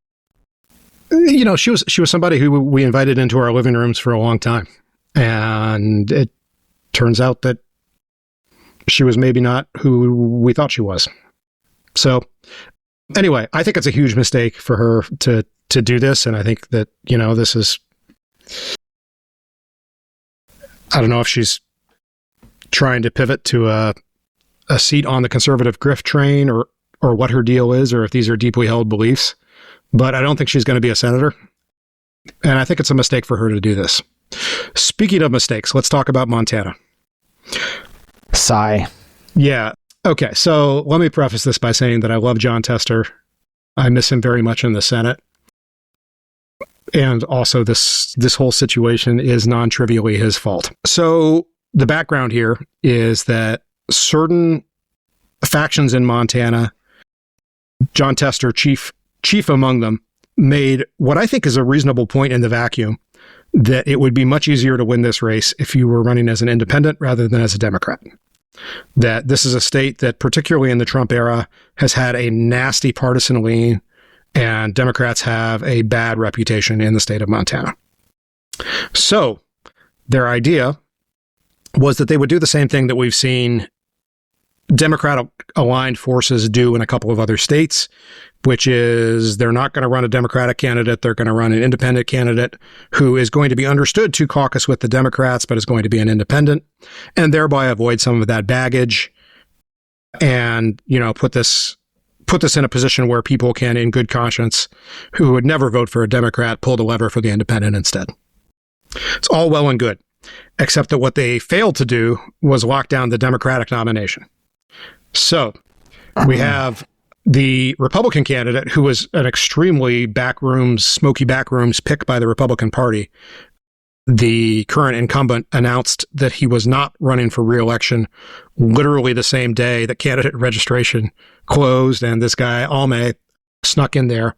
S3: she was somebody who we invited into our living rooms for a long time, and it turns out that she was maybe not who we thought she was. So anyway, I think it's a huge mistake for her to do this, and I think that this is, I don't know if she's trying to pivot to a seat on the conservative grift train or what her deal is, or if these are deeply held beliefs. But I don't think she's going to be a senator. And I think it's a mistake for her to do this. Speaking of mistakes, let's talk about Montana.
S2: Sigh.
S3: Yeah. Okay. So let me preface this by saying that I love Jon Tester. I miss him very much in the Senate. And also this whole situation is non-trivially his fault. So the background here is that certain factions in Montana, Jon Tester, chief among them, made what I think is a reasonable point in the vacuum, that it would be much easier to win this race if you were running as an independent rather than as a Democrat. That this is a state that, particularly in the Trump era, has had a nasty partisan lean, and Democrats have a bad reputation in the state of Montana. So their was that they would do the same thing that we've seen Democratic-aligned forces do in a couple of other states, which is they're not going to run a Democratic candidate. They're going to run an independent candidate who is going to be understood to caucus with the Democrats, but is going to be an independent, and thereby avoid some of that baggage and, put this in a position where people can, in good conscience, who would never vote for a Democrat, pull the lever for the independent instead. It's all well and good, except that what they failed to do was lock down the Democratic nomination. So we have the Republican candidate, who was an extremely smoky backrooms pick by the Republican Party. The current incumbent announced that he was not running for re-election literally the same day that candidate registration closed, and this guy, Alme, snuck in there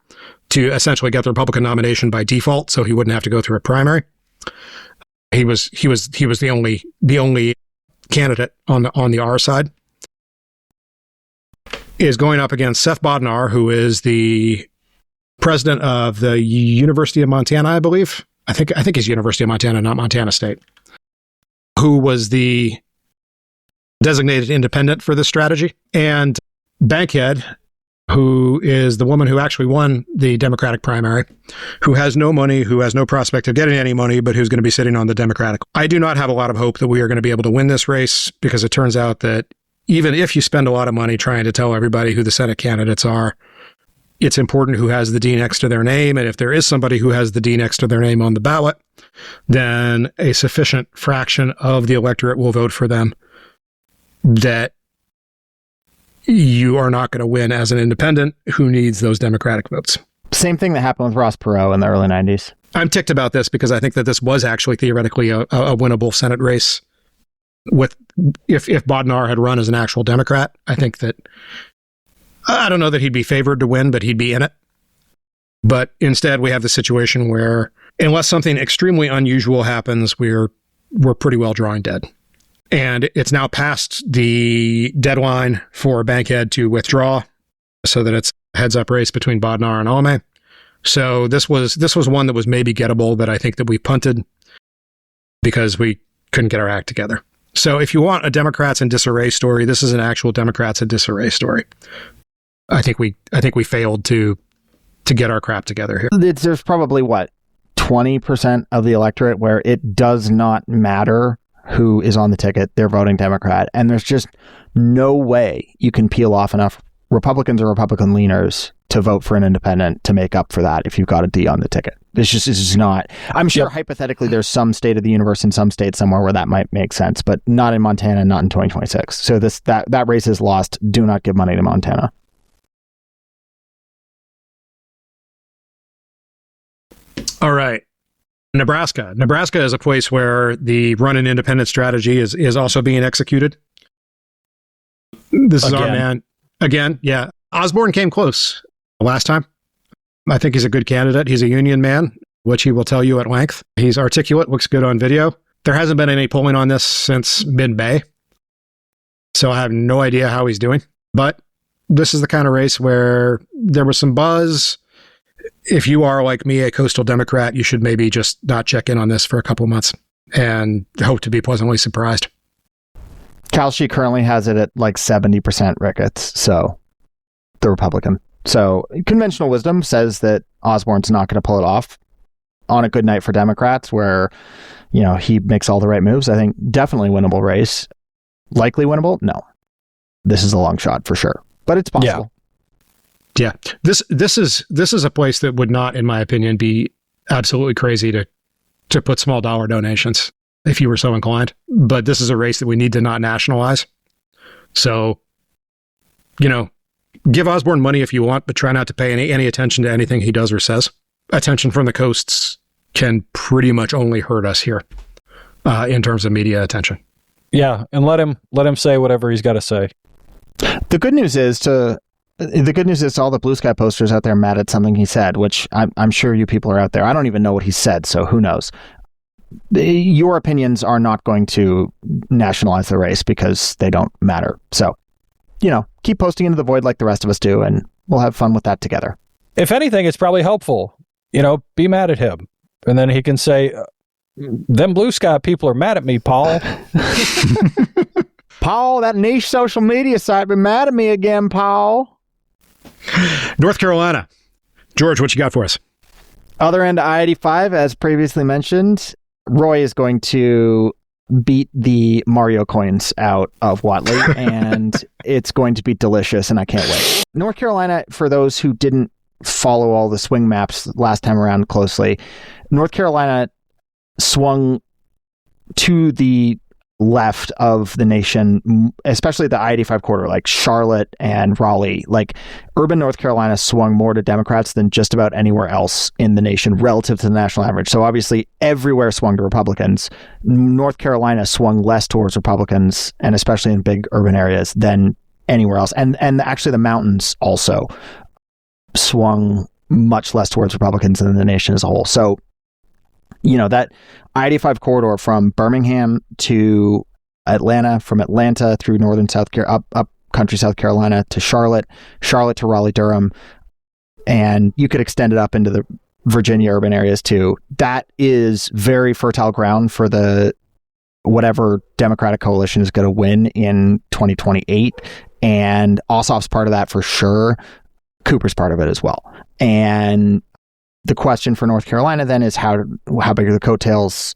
S3: to essentially get the Republican nomination by default, so he wouldn't have to go through a primary. He was the only candidate on the R side. Is going up against Seth Bodnar, who is the president of the University of Montana, I believe. I think he's University of Montana, not Montana State, who was the designated independent for this strategy. And Bankhead, who is the woman who actually won the Democratic primary, who has no money, who has no prospect of getting any money, but who's going to be sitting on the Democratic. I do not have a lot of hope that we are going to be able to win this race, because it turns out that even if you spend a lot of money trying to tell everybody who the Senate candidates are, it's important who has the D next to their name. And if there is somebody who has the D next to their name on the ballot, then a sufficient fraction of the electorate will vote for them, that you are not going to win as an independent who needs those Democratic votes.
S2: Same thing that happened with Ross Perot in the early 90s.
S3: I'm ticked about this because I think that this was actually theoretically a winnable Senate race. If Bodnar had run as an actual Democrat, I think that, I don't know that he'd be favored to win, but he'd be in it. But instead, we have the situation where, unless something extremely unusual happens, we're pretty well drawing dead. And it's now past the deadline for Bankhead to withdraw, so that it's a heads-up race between Bodnar and Alme. So this was one that was maybe gettable, that I think that we punted because we couldn't get our act together. So if you want a Democrats in disarray story, this is an actual Democrats in disarray story. I think we failed to get our crap together here.
S2: There's probably 20% of the electorate where it does not matter who is on the ticket, they're voting Democrat. And there's just no way you can peel off enough Republicans or Republican leaners to vote for an independent to make up for that if you've got a D on the ticket. It's just not. I'm sure hypothetically there's some state of the universe in some state somewhere where that might make sense, but not in Montana, not in 2026. So that race is lost. Do not give money to Montana.
S3: All right. Nebraska. Nebraska is a place where the run an independent strategy is also being executed. This is our man. Again, yeah. Osborne came close last time. I think he's a good candidate. He's a union man, which he will tell you at length. He's articulate, looks good on video. There hasn't been any polling on this since mid-May, so I have no idea how he's doing. But this is the kind of race where there was some buzz. If you are, like me, a coastal Democrat, you should maybe just not check in on this for a couple months and hope to be pleasantly surprised.
S2: Kalshi currently has it at like 70% Ricketts, so the Republican. So conventional wisdom says that Osborne's not going to pull it off on a good night for Democrats where, he makes all the right moves. I think definitely winnable race. Likely winnable? No. This is a long shot for sure, but it's possible.
S3: Yeah. This is a place that would not, in my opinion, be absolutely crazy to put small dollar donations if you were so inclined. But this is a race that we need to not nationalize. So, give Osborne money if you want, but try not to pay any attention to anything he does or says. Attention from the coasts can pretty much only hurt us here in terms of media attention.
S4: Yeah, and let him say whatever he's got to say.
S2: The good news is to all the Blue Sky posters out there mad at something he said, which I'm sure you people are out there. I don't even know what he said, so who knows? Your opinions are not going to nationalize the race because they don't matter. So, keep posting into the void like the rest of us do, and we'll have fun with that together.
S4: If anything, it's probably helpful. Be mad at him. And then he can say, them Blue Sky people are mad at me, Paul.
S2: Paul, that niche social media site been mad at me again, Paul.
S3: North Carolina. George, what you got for us?
S2: Other end of I-85, as previously mentioned, Roy is going to beat the Mario coins out of Watley, and it's going to be delicious, and I can't wait. North Carolina, for those who didn't follow all the swing maps last time around closely, North Carolina swung to the left of the nation, especially the I-85 corridor, like Charlotte and Raleigh. Like urban North Carolina swung more to Democrats than just about anywhere else in the nation relative to the national average. So obviously everywhere swung to Republicans. North Carolina swung less towards Republicans, and especially in big urban areas, than anywhere else. And actually the mountains also swung much less towards Republicans than the nation as a whole. So that I-85 corridor from Birmingham to Atlanta, from Atlanta through northern South Carolina, up country South Carolina to Charlotte to Raleigh-Durham, and you could extend it up into the Virginia urban areas too. That is very fertile ground for the whatever Democratic coalition is going to win in 2028, and Ossoff's part of that for sure. Cooper's part of it as well. And the question for North Carolina then is how big are the coattails?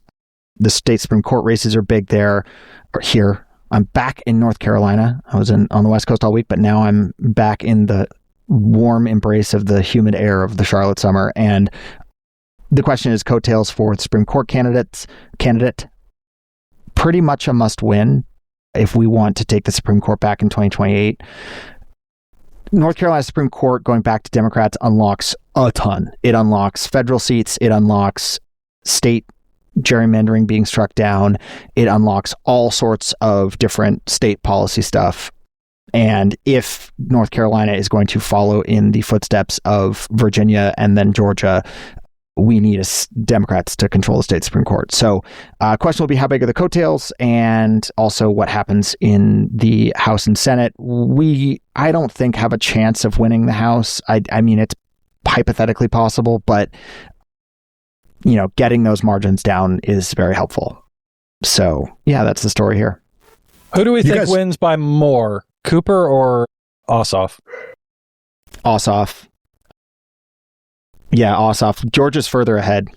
S2: The state Supreme Court races are big there. Or here, I'm back in North Carolina. I was on the West Coast all week, but now I'm back in the warm embrace of the humid air of the Charlotte summer. And the question is coattails for the Supreme Court candidate. Pretty much a must win if we want to take the Supreme Court back in 2028. North Carolina Supreme Court going back to Democrats unlocks a ton. It unlocks federal seats. It unlocks state gerrymandering being struck down. It unlocks all sorts of different state policy stuff. And if North Carolina is going to follow in the footsteps of Virginia and then Georgia, we need Democrats to control the state Supreme Court. So question will be how big are the coattails, and also what happens in the House and Senate. I don't think have a chance of winning the House. I mean, it's hypothetically possible, but getting those margins down is very helpful. So yeah, that's the story here.
S4: Who do we think
S3: guys-
S4: wins by more, Cooper or Ossoff?
S2: Ossoff. Yeah, Ossoff. Georgia's further ahead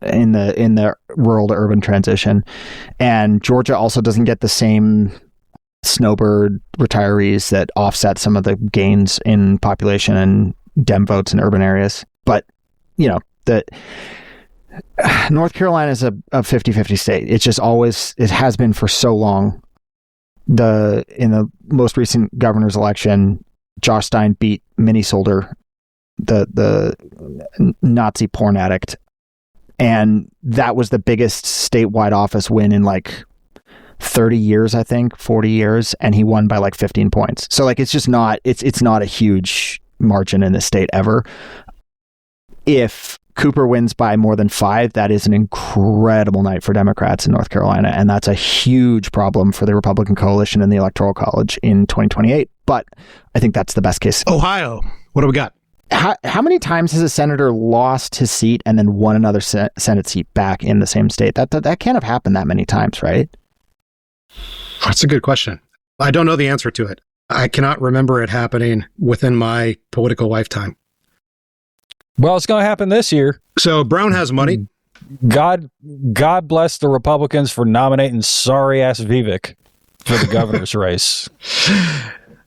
S2: in the rural to urban transition, and Georgia also doesn't get the same snowbird retirees that offset some of the gains in population and Dem votes in urban areas. But the North Carolina is a 50-50 state. It's just always, it has been for so long. In the most recent governor's election, Josh Stein beat Minnesota, the Nazi porn addict, and that was the biggest statewide office win in like 30 years, I think, 40 years, and he won by like 15 points. So like, it's just not, it's not a huge margin in the state ever. If Cooper wins by more than 5, that is an incredible night for Democrats in North Carolina, and that's a huge problem for the Republican coalition in the Electoral College in 2028. But I think that's the best case.
S3: Ohio, what do we got?
S2: How many times has a senator lost his seat and then won another Senate seat back in the same state? That can't have happened that many times, right?
S3: That's a good question. I don't know the answer to it. I cannot remember it happening within my political lifetime.
S4: Well, it's going to happen this year.
S3: So Brown has money.
S4: God bless the Republicans for nominating sorry ass Vivek for the governor's race.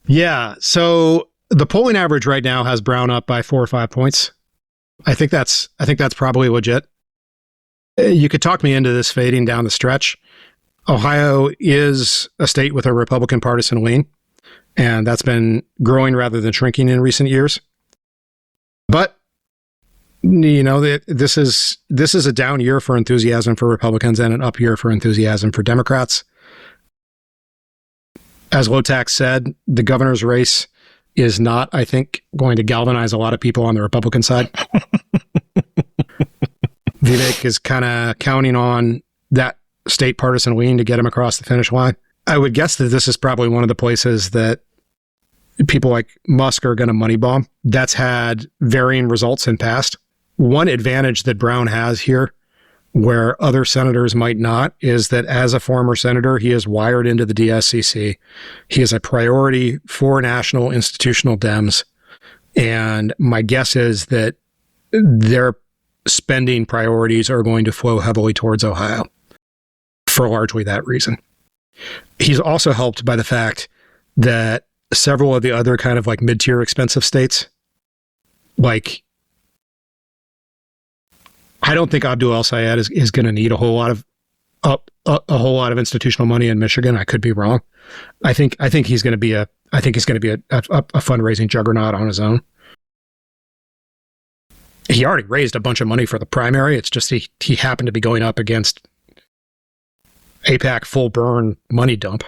S3: Yeah. So the polling average right now has Brown up by 4 or 5 points. I think that's probably legit. You could talk me into this fading down the stretch. Ohio is a state with a Republican partisan lean, and that's been growing rather than shrinking in recent years. But this is a down year for enthusiasm for Republicans and an up year for enthusiasm for Democrats. As Lotax said, the governor's race is not, I think, going to galvanize a lot of people on the Republican side. Vivek is kind of counting on that state partisan lean to get him across the finish line. I would guess that this is probably one of the places that people like Musk are going to money bomb. That's had varying results in past. One advantage that Brown has here, where other senators might not, is that as a former senator, he is wired into the DSCC. He is a priority for national institutional Dems. And my guess is that their spending priorities are going to flow heavily towards Ohio for largely that reason. He's also helped by the fact that several of the other kind of like mid-tier expensive states, like, I don't think Abdul El-Sayed is going to need a whole lot of institutional money in Michigan. I could be wrong. I think he's going to be a fundraising juggernaut on his own. He already raised a bunch of money for the primary. It's just he happened to be going up against AIPAC full burn money dump.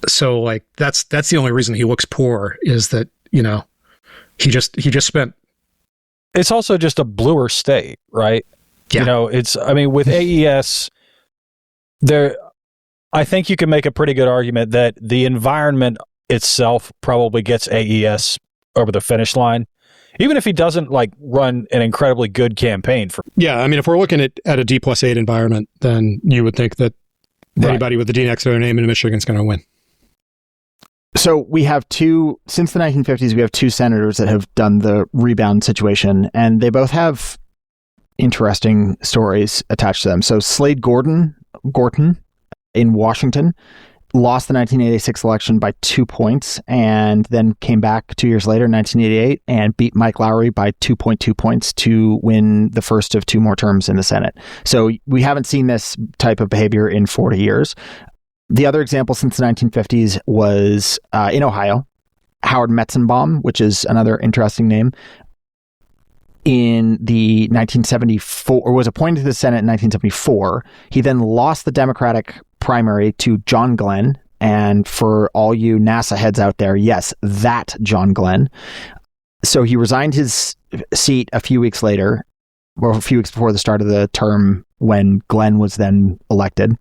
S3: So like that's the only reason he looks poor, is that he just spent.
S4: It's also just a bluer state, right?
S3: Yeah.
S4: With AES, I think you can make a pretty good argument that the environment itself probably gets AES over the finish line, even if he doesn't run an incredibly good campaign for.
S3: Yeah, I mean, if we're looking at a D+8 environment, then you would think that anybody with a D next to their name in Michigan is going to win.
S2: So we have since the 1950s, we have 2 senators that have done the rebound situation, and they both have interesting stories attached to them. So Slade Gorton in Washington lost the 1986 election by 2 points, and then came back 2 years later in 1988 and beat Mike Lowry by 2.2 points to win the first of 2 more terms in the Senate. So we haven't seen this type of behavior in 40 years. The other example since the 1950s was in Ohio, Howard Metzenbaum, which is another interesting name, in the 1974, or was appointed to the Senate in 1974. He then lost the Democratic primary to John Glenn. And for all you NASA heads out there, yes, that John Glenn. So he resigned his seat a few weeks later, or a few weeks before the start of the term when Glenn was then elected.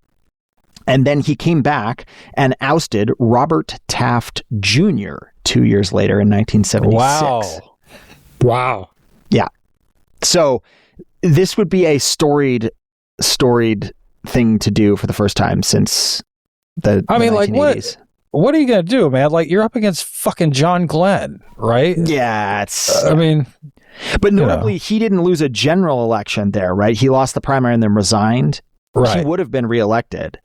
S2: And then he came back and ousted Robert Taft Jr. 2 years later in 1976.
S3: Wow.
S2: Yeah. So this would be a storied thing to do for the first time since the 1980s.
S4: What are you going to do, man? Like, you're up against fucking John Glenn, right?
S2: Yeah,
S4: But
S2: notably, he didn't lose a general election there, right? He lost the primary and then resigned.
S4: Right.
S2: He would have been reelected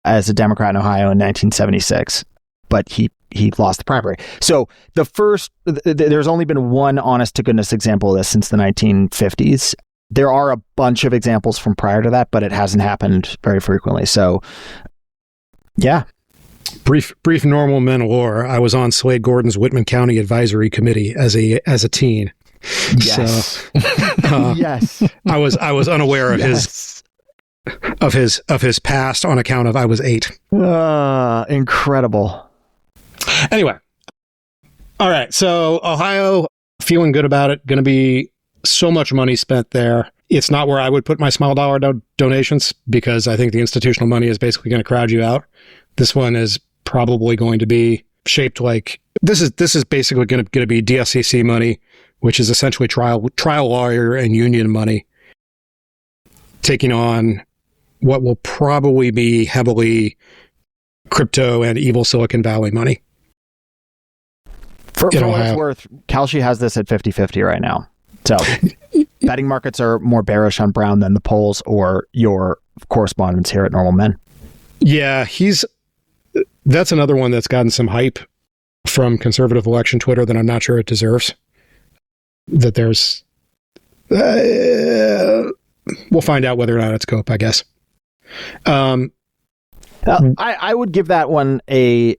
S2: as a Democrat in Ohio in 1976, but he lost the primary. So there's only been one honest to goodness example of this since the 1950s. There are a bunch of examples from prior to that, but it hasn't happened very frequently. So, yeah.
S3: Brief normal men lore. I was on Slade Gordon's Whitman County Advisory Committee as a teen.
S2: Yes.
S3: So,
S2: yes.
S3: I was unaware of his past on account of I was 8.
S2: Incredible.
S3: Anyway. All right. So Ohio, feeling good about it. Going to be so much money spent there. It's not where I would put my small dollar donations because I think the institutional money is basically going to crowd you out. This one is probably going to be shaped like this is basically going to be DSCC money, which is essentially trial lawyer and union money, taking on what will probably be heavily crypto and evil Silicon Valley money.
S2: For what it's worth, Kalshi has this at 50-50 right now. So betting markets are more bearish on Brown than the polls or your correspondents here at Normal Men.
S3: Yeah, that's another one that's gotten some hype from conservative election Twitter that I'm not sure it deserves. That there's... we'll find out whether or not it's cope, I guess.
S2: I would give that one a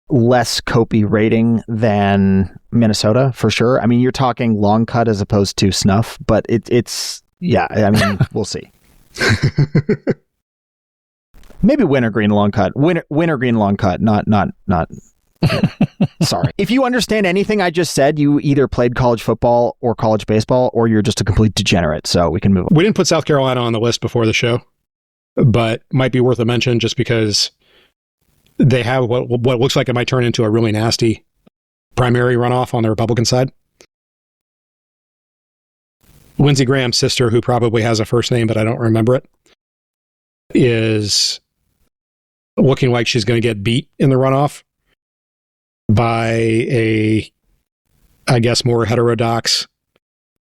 S2: less copy rating than Minnesota, for sure. I mean, you're talking long cut as opposed to snuff, but it's... Yeah, I mean, we'll see. Maybe wintergreen long cut. Wintergreen long cut, not. Sorry. If you understand anything I just said, you either played college football or college baseball, or you're just a complete degenerate. So we can move on.
S3: We didn't put South Carolina on the list before the show, but might be worth a mention just because they have what looks like it might turn into a really nasty primary runoff on the Republican side. Lindsey Graham's sister, who probably has a first name, but I don't remember it, is looking like she's going to get beat in the runoff by a, I guess, more heterodox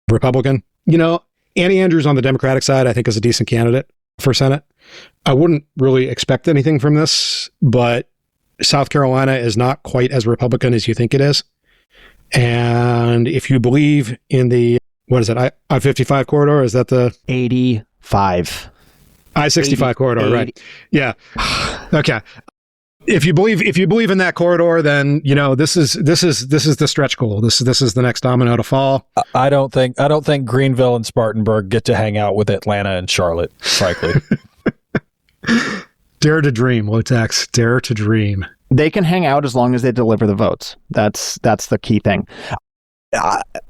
S3: Republican. You know, Annie Andrews on the Democratic side, I think, is a decent candidate for Senate. I wouldn't really expect anything from this, but South Carolina is not quite as Republican as you think it is. And if you believe in the, what is it, I-55 corridor, is that the...
S2: 85.
S3: I-65 corridor, 80. Right. Yeah. Okay. If you believe in that corridor, then, you know, this is the stretch goal. This is the next domino to fall.
S4: I don't think Greenville and Spartanburg get to hang out with Atlanta and Charlotte, frankly.
S3: Dare to dream, Lotex. Dare to dream.
S2: They can hang out as long as they deliver the votes. That's the key thing.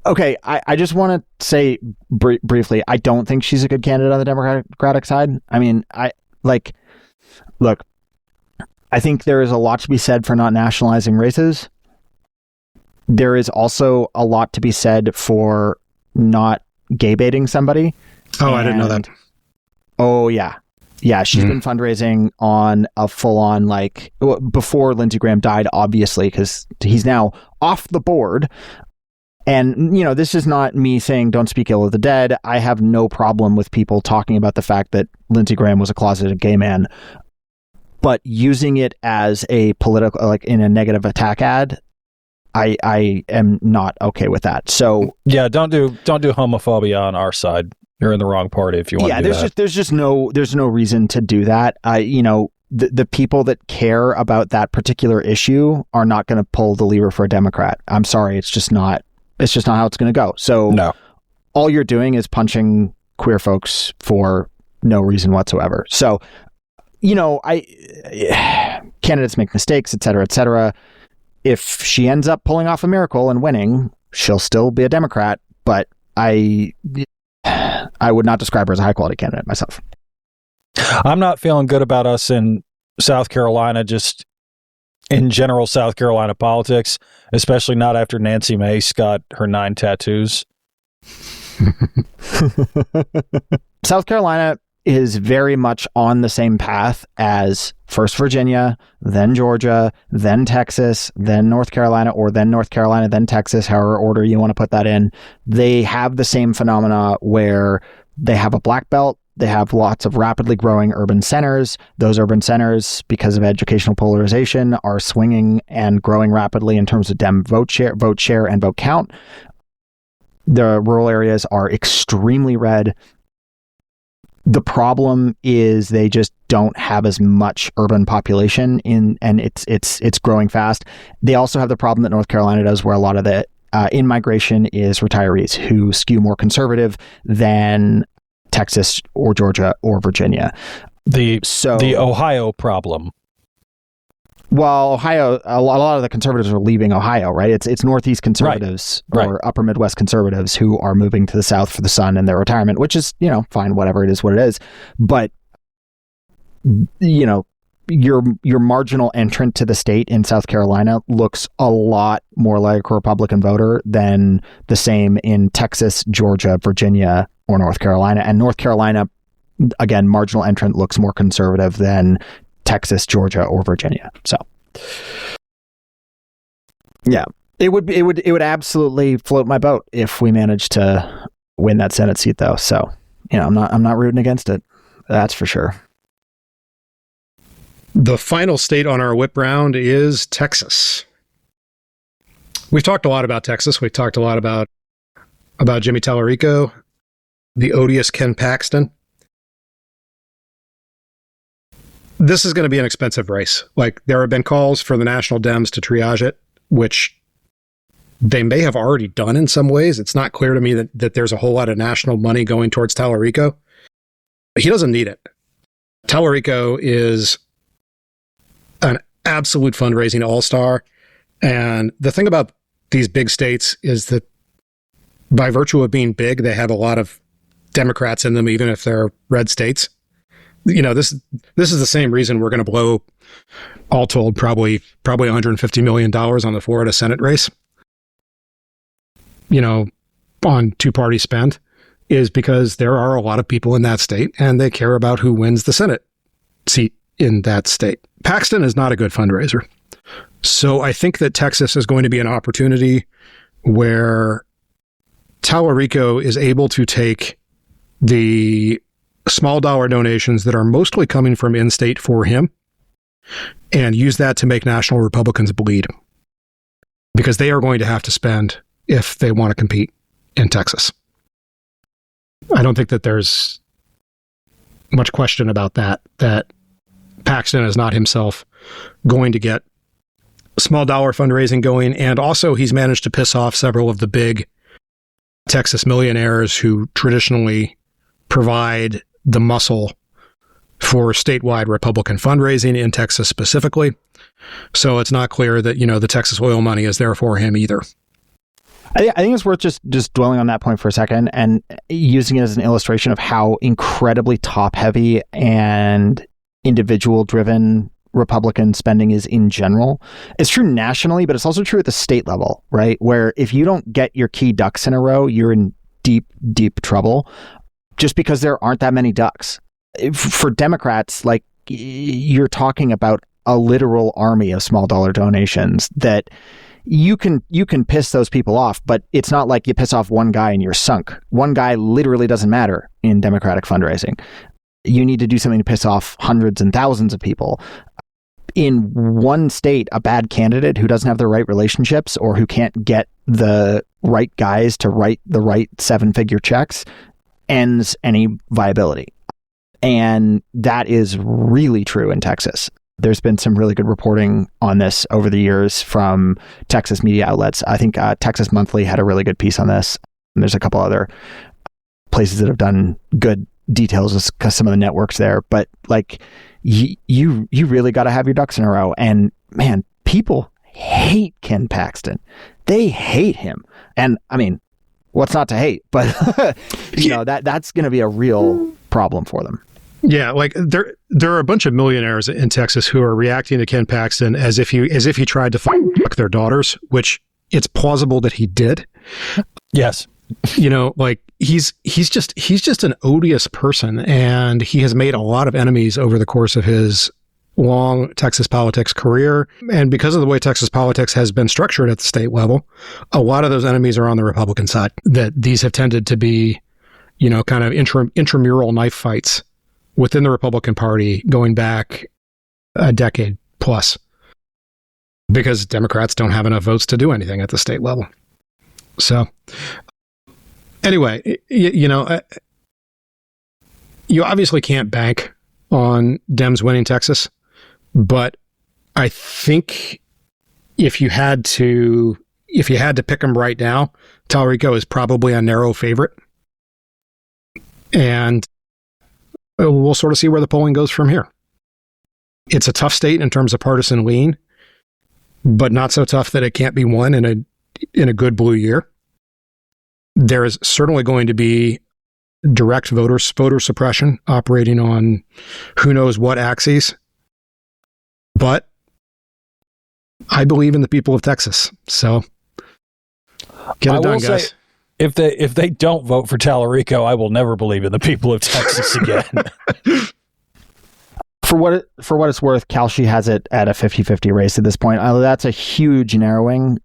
S2: Okay, I just want to say briefly, I don't think she's a good candidate on the Democratic side. I mean, look, I think there is a lot to be said for not nationalizing races. There is also a lot to be said for not gay baiting somebody.
S3: Oh, I didn't know that.
S2: Oh, yeah. Yeah, she's been fundraising on a full-on, like, before Lindsey Graham died, obviously, because he's now off the board. And, you know, this is not me saying don't speak ill of the dead. I have no problem with people talking about the fact that Lindsey Graham was a closeted gay man. But using it as a political, like in a negative attack ad, I am not okay with that. So
S4: yeah, don't do homophobia on our side. You're in the wrong party if you want to do that.
S2: There's no reason to do that. You know, the people that care about that particular issue are not going to pull the lever for a Democrat. I'm sorry, it's just not how it's going to go. So
S4: no.
S2: All you're doing is punching queer folks for no reason whatsoever. So, you know, candidates make mistakes, et cetera, et cetera. If she ends up pulling off a miracle and winning, she'll still be a Democrat, but I would not describe her as a high quality candidate myself.
S4: I'm not feeling good about us in South Carolina, just in general South Carolina politics, especially not after Nancy Mace got her 9 tattoos.
S2: South Carolina is very much on the same path as first Virginia, then Georgia, then Texas, then North Carolina, or then North Carolina, then Texas, however order you want to put that in. They have the same phenomena where they have a black belt. They have lots of rapidly growing urban centers. Those urban centers, because of educational polarization, are swinging and growing rapidly in terms of Dem vote share, and vote count. The rural areas are extremely red. The problem is they just don't have as much urban population and it's growing fast. They also have the problem that North Carolina does, where a lot of the in-migration is retirees who skew more conservative than Texas or Georgia or Virginia.
S4: The Ohio problem.
S2: Well, Ohio, a lot of the conservatives are leaving Ohio, right? It's Northeast conservatives or Upper Midwest conservatives who are moving to the South for the sun and their retirement, which is, fine, whatever, it is what it is. But, your marginal entrant to the state in South Carolina looks a lot more like a Republican voter than the same in Texas, Georgia, Virginia, or North Carolina. And North Carolina, again, marginal entrant looks more conservative than Texas, Georgia, or Virginia. So, yeah, it would absolutely float my boat if we managed to win that Senate seat, though. So, I'm not rooting against it. That's for sure.
S3: The final state on our whip round is Texas. We've talked a lot about Texas. We've talked a lot about Jimmy Tallarico, the odious Ken Paxton. This is going to be an expensive race. Like, there have been calls for the National Dems to triage it, which they may have already done in some ways. It's not clear to me that there's a whole lot of national money going towards Tallarico. He doesn't need it. Tallarico is an absolute fundraising all-star. And the thing about these big states is that by virtue of being big, they have a lot of Democrats in them, even if they're red states. This is the same reason we're going to blow, all told, probably $150 million on the Florida Senate race, on two-party spend, is because there are a lot of people in that state and they care about who wins the Senate seat in that state. Paxton is not a good fundraiser. So I think that Texas is going to be an opportunity where Tallarico is able to take the small dollar donations that are mostly coming from in-state for him and use that to make national Republicans bleed, because they are going to have to spend if they want to compete in Texas. I don't think that there's much question about that Paxton is not himself going to get small dollar fundraising going. And also he's managed to piss off several of the big Texas millionaires who traditionally provide the muscle for statewide Republican fundraising in Texas specifically. So it's not clear that, the Texas oil money is there for him either.
S2: I think it's worth just dwelling on that point for a second and using it as an illustration of how incredibly top-heavy and individual-driven Republican spending is in general. It's true nationally, but it's also true at the state level, right? Where if you don't get your key ducks in a row, you're in deep, deep trouble, just because there aren't that many ducks. For Democrats, like, you're talking about a literal army of small dollar donations that you can piss those people off, but it's not like you piss off one guy and you're sunk. One guy literally doesn't matter in Democratic fundraising. You need to do something to piss off hundreds and thousands of people. In one state, a bad candidate who doesn't have the right relationships or who can't get the right guys to write the right 7-figure checks ends any viability. And that is really true in Texas. There's been some really good reporting on this over the years from Texas media outlets. I think Texas Monthly had a really good piece on this. And there's a couple other places that have done good details because some of the networks there. But like, you really got to have your ducks in a row. And man, people hate Ken Paxton. They hate him. And I mean, what's not to hate? But that's going to be a real problem for them.
S3: Yeah, like there are a bunch of millionaires in Texas who are reacting to Ken Paxton as if he tried to fuck their daughters, which it's plausible that he did.
S4: Yes.
S3: Like he's just an odious person, and he has made a lot of enemies over the course of his long Texas politics career. And because of the way Texas politics has been structured at the state level, a lot of those enemies are on the Republican side. That these have tended to be, kind of intramural knife fights within the Republican Party going back a decade plus, because Democrats don't have enough votes to do anything at the state level. So anyway, you obviously can't bank on Dems winning Texas, but I think if you had to pick them right now, Tallarico is probably a narrow favorite. And we'll sort of see where the polling goes from here. It's a tough state in terms of partisan lean, but not so tough that it can't be won in a good blue year. There is certainly going to be direct voter suppression operating on who knows what axes. But I believe in the people of Texas. So get it done, guys.
S4: If they don't vote for Tallarico, I will never believe in the people of Texas again.
S2: For what it's worth, Kalshi has it at a 50-50 race at this point. That's a huge narrowing.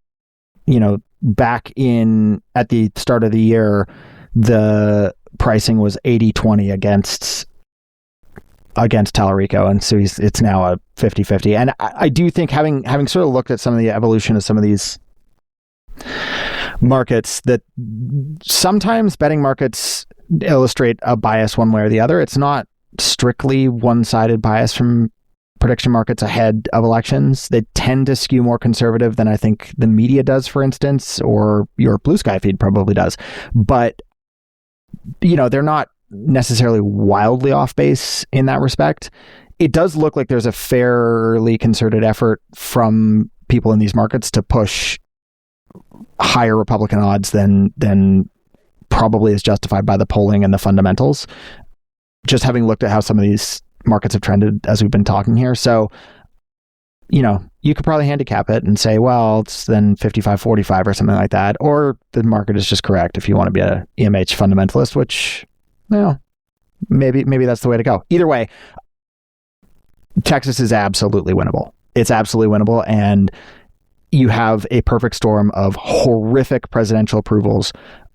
S2: Back at the start of the year, the pricing was 80-20 against Tallarico, and so it's now a 50-50. And I do think having sort of looked at some of the evolution of some of these markets, that sometimes betting markets illustrate a bias one way or the other. It's not strictly one-sided bias from prediction markets ahead of elections. They tend to skew more conservative than I think the media does, for instance, or your Blue Sky feed probably does. But, they're not necessarily wildly off base in that respect. It does look like there's a fairly concerted effort from people in these markets to push higher Republican odds than probably is justified by the polling and the fundamentals, just having looked at how some of these markets have trended as we've been talking here. So, you could probably handicap it and say, well, it's then 55-45 or something like that. Or the market is just correct if you want to be a EMH fundamentalist, which, maybe that's the way to go. Either way, Texas is absolutely winnable. It's absolutely winnable. And you have a perfect storm of horrific presidential approvals,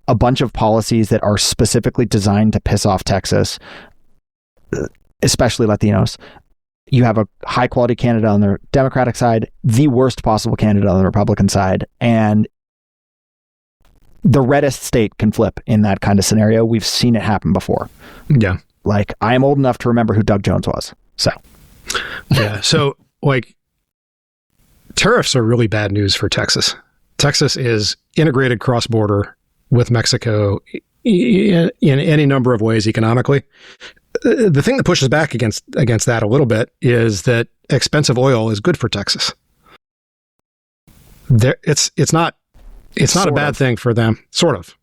S2: a bunch of policies that are specifically designed to piss off Texas, especially Latinos. You have a high quality candidate on the Democratic side, the worst possible candidate on the Republican side, and the reddest state can flip in that kind of scenario. We've seen it happen before.
S3: Yeah.
S2: Like, I am old enough to remember who Doug Jones was. So,
S3: yeah. So, tariffs are really bad news for Texas. Texas is integrated cross-border with Mexico in any number of ways economically. The thing that pushes back against that a little bit is that expensive oil is good for Texas. It's not a bad thing for them, sort of.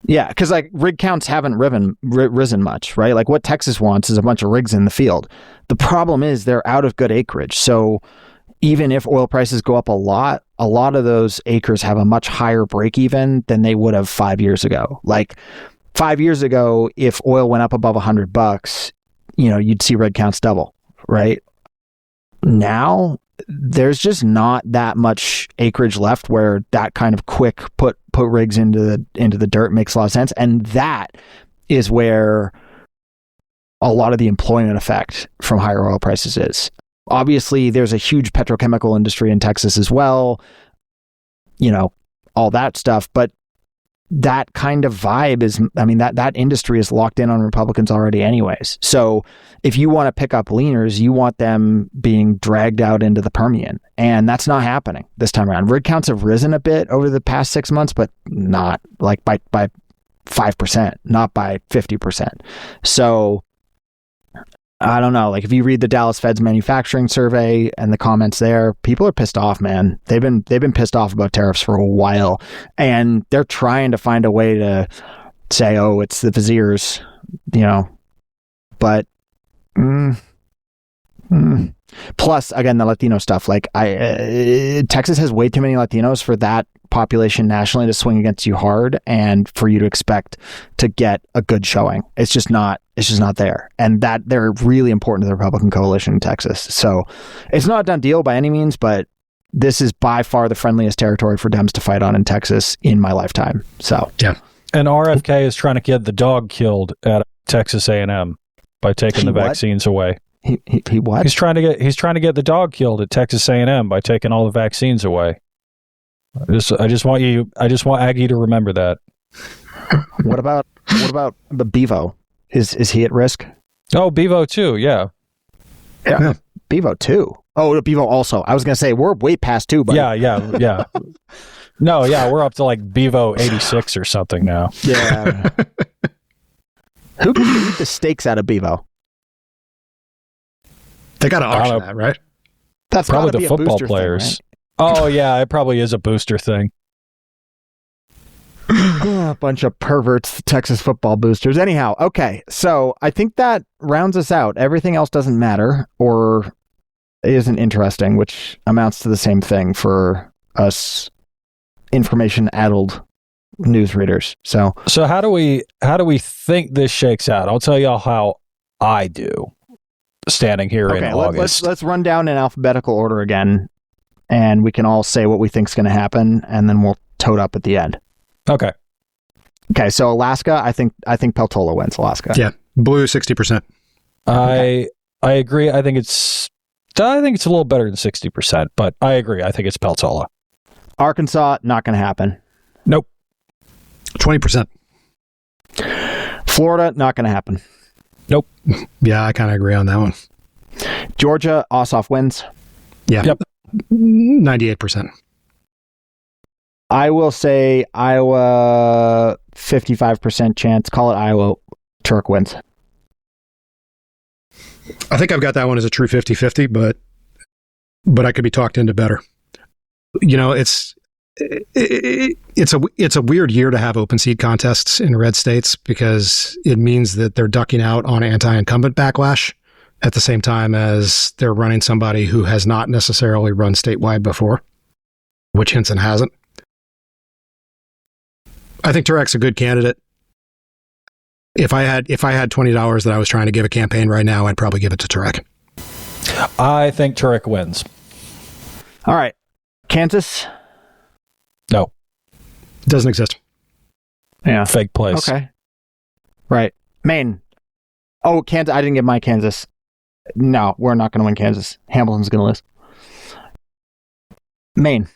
S2: Yeah, because rig counts haven't risen much, right? Like, what Texas wants is a bunch of rigs in the field. The problem is they're out of good acreage. So even if oil prices go up a lot of those acres have a much higher break even than they would have 5 years ago. Like, 5 years ago, if oil went up above $100, you'd see rig counts double, right? Now, there's just not that much acreage left where that kind of quick put rigs into the dirt makes a lot of sense. And that is where a lot of the employment effect from higher oil prices is. Obviously, there's a huge petrochemical industry in Texas as well, all that stuff. But that kind of vibe is, that industry is locked in on Republicans already anyways. So if you want to pick up leaners, you want them being dragged out into the Permian. And that's not happening this time around. Rig counts have risen a bit over the past 6 months, but not like by 5%, not by 50%. So I don't know. Like, if you read the Dallas Fed's manufacturing survey and the comments there, people are pissed off, man. They've been pissed off about tariffs for a while, and they're trying to find a way to say, oh, it's the viziers, But Plus, again, the Latino stuff. Like, Texas has way too many Latinos for that population nationally to swing against you hard, and for you to expect to get a good showing. It's just not there. And that they're really important to the Republican coalition in Texas. So it's not a done deal by any means, but this is by far the friendliest territory for Dems to fight on in Texas in my lifetime. So
S3: yeah.
S4: And RFK is trying to get the dog killed at Texas A&M by taking the vaccines away.
S2: He what?
S4: He's trying to get the dog killed at Texas A&M by taking all the vaccines away. I just want Aggie to remember that.
S2: What about the Bevo? Is he at risk?
S4: Oh, Bevo too. Yeah.
S2: Bevo too. Oh, Bevo also. I was gonna say we're way past two, but
S4: yeah. No, yeah, we're up to like Bevo 86 or something now.
S2: Yeah. Who can eat the steaks out of Bevo?
S3: They got to auction that, right?
S2: That's
S4: probably the football players.
S2: Thing, right?
S4: Oh yeah, it probably is a booster thing.
S2: A bunch of perverts, Texas football boosters. Anyhow, okay. So I think that rounds us out. Everything else doesn't matter or isn't interesting, which amounts to the same thing for us information-addled news readers. So
S4: how do we think this shakes out? I'll tell y'all how I do. Standing here in August.
S2: Let's run down in alphabetical order again, and we can all say what we think's going to happen, and then we'll tote up at the end.
S4: Okay.
S2: So Alaska, I think Peltola wins Alaska.
S3: Yeah, blue 60%.
S4: I agree. I think it's a little better than 60%, but I agree. I think it's Peltola.
S2: Arkansas, not going to happen.
S4: Nope.
S3: 20%.
S2: Florida, not going to happen.
S4: Nope.
S3: Yeah, I kind of agree on that one.
S2: Georgia, Ossoff wins.
S3: Yeah.
S4: Yep.
S3: 98%.
S2: I will say Iowa, 55% chance. Call it Iowa. Turk wins.
S3: I think I've got that one as a true 50-50, but I could be talked into better. You know, it's a weird year to have open seat contests in red states because it means that they're ducking out on anti-incumbent backlash at the same time as they're running somebody who has not necessarily run statewide before, which Hinson hasn't. I think Turek's a good candidate. If I had $20 that I was trying to give a campaign right now, I'd probably give it to Turek.
S4: I think Turek wins.
S2: All right. Kansas?
S4: No.
S3: Doesn't exist.
S2: Yeah.
S4: Fake place.
S2: Okay. Right. Maine. Oh, Kansas. I didn't get my Kansas. No, we're not going to win Kansas. Hamilton's going to lose. Maine.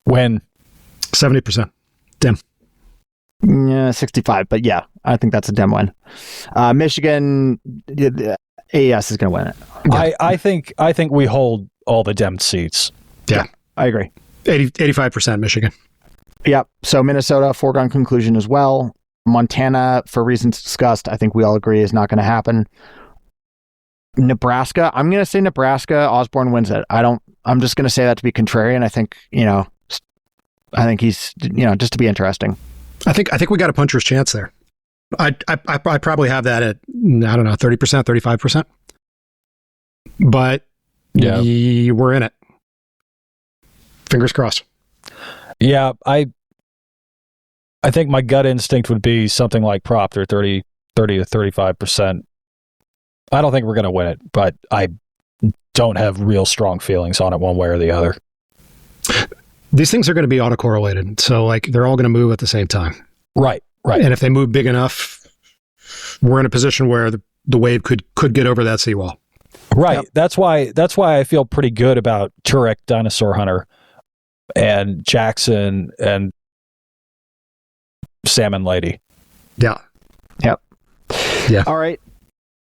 S4: Win.
S3: 70%. Dem.
S2: Yeah, 65. But yeah, I think that's a Dem win. Michigan, AES is going to win it.
S4: Yeah. I think we hold all the Dem seats.
S3: Yeah.
S2: I agree.
S3: 85% Michigan.
S2: Yep. So Minnesota, foregone conclusion as well. Montana, for reasons discussed, I think we all agree is not going to happen. Nebraska, I'm going to say Nebraska. Osborne wins it. I'm just going to say that to be contrarian. I think he's, just to be interesting.
S3: I think we got a puncher's chance there. I probably have that at, I don't know, 30%, 35%. But
S4: yeah,
S3: we're in it. Fingers crossed.
S4: Yeah, I think my gut instinct would be something like Proctor, 30 to 35%. I don't think we're going to win it, but I don't have real strong feelings on it one way or the other.
S3: These things are going to be autocorrelated, so like they're all going to move at the same time.
S4: Right.
S3: And if they move big enough, we're in a position where the wave could get over that seawall.
S4: Right.
S2: Yep.
S4: That's why I feel pretty good about Turek, Dinosaur Hunter, and Jackson and Salmon Lady.
S3: Yeah.
S2: Yep.
S3: Yeah.
S2: All right.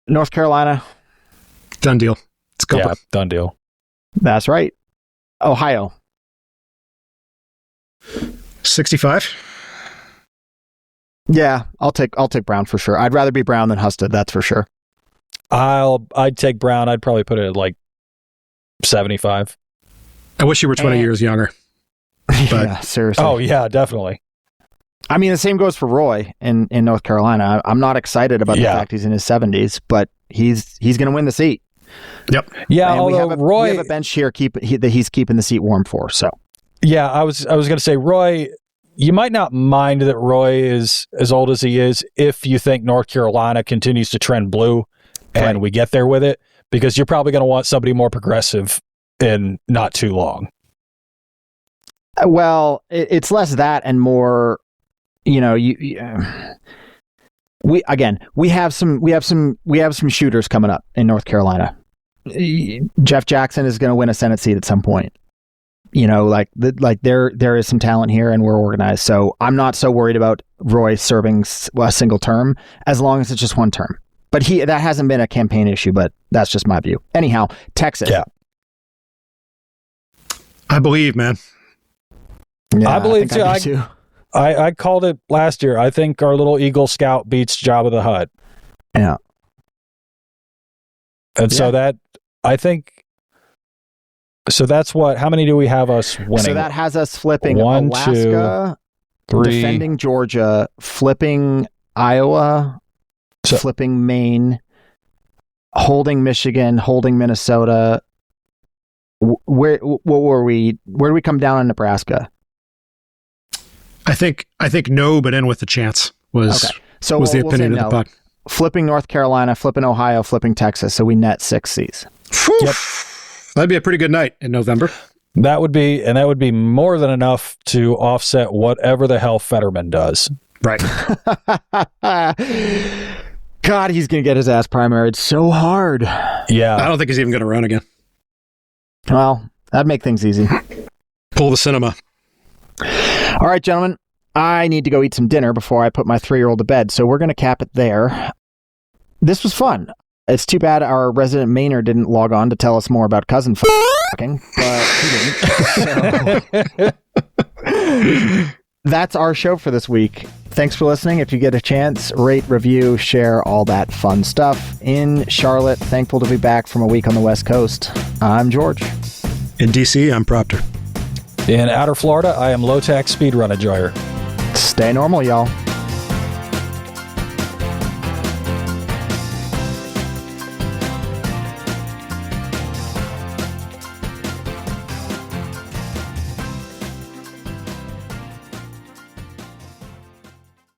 S2: North Carolina.
S3: Done deal. It's gone.
S4: Yeah, done deal.
S2: That's right. Ohio.
S3: 65.
S2: Yeah, I'll take Brown for sure. I'd rather be Brown than Husted, that's for sure.
S4: I'd take Brown. I'd probably put it at like 75.
S3: I wish you were 20 years younger. But
S2: yeah, seriously.
S4: Oh yeah, definitely.
S2: I mean, the same goes for Roy in North Carolina. I'm not excited about the fact he's in his 70s, but he's going to win the seat.
S3: Yep.
S4: Yeah,
S2: And
S4: although Roy,
S2: we have a bench here that he's keeping the seat warm for. So
S4: yeah, I was going to say, Roy, you might not mind that Roy is as old as he is if you think North Carolina continues to trend blue and we get there with it, because you're probably going to want somebody more progressive in not too long.
S2: Well, it's less that and more, we have some shooters coming up in North Carolina. Jeff Jackson is going to win a Senate seat at some point. There is some talent here and we're organized. So I'm not so worried about Roy serving a single term as long as it's just one term. But that hasn't been a campaign issue, but that's just my view. Anyhow, Texas.
S4: Yeah.
S3: I believe, man.
S2: Yeah,
S4: I believe
S2: I too.
S4: I called it last year. I think our little Eagle Scout beats Jabba the Hutt.
S2: Yeah.
S4: And so that, I think, so that's how many do we have us winning?
S2: So that has us flipping
S4: 1,
S2: Alaska,
S4: 2, 3.
S2: defending Georgia, flipping Iowa, flipping Maine, holding Michigan, holding Minnesota. What were we? Where do we come down on Nebraska?
S3: I think no, but in with the chance was
S2: okay. So
S3: was the
S2: we'll
S3: opinion
S2: say
S3: of the
S2: no.
S3: pod.
S2: Flipping North Carolina, flipping Ohio, flipping Texas. So we net 6 seats.
S3: Yep. That'd be a pretty good night in November.
S4: That would be more than enough to offset whatever the hell Fetterman does.
S3: Right.
S2: God, he's going to get his ass primaried so hard.
S4: Yeah.
S3: I don't think he's even going to run again.
S2: Well, that'd make things easy.
S3: Pull the cinema.
S2: All right, gentlemen. I need to go eat some dinner before I put my 3-year-old to bed, so we're going to cap it there. This was fun. It's too bad our resident Mainer didn't log on to tell us more about cousin fucking, but he didn't. So, that's our show for this week. Thanks for listening. If you get a chance, rate, review, share, all that fun stuff. In Charlotte, thankful to be back from a week on the West Coast. I'm George.
S3: In DC, I'm Proctor.
S4: In outer Florida, I am low-tax speedrun enjoyer.
S2: Stay normal, y'all.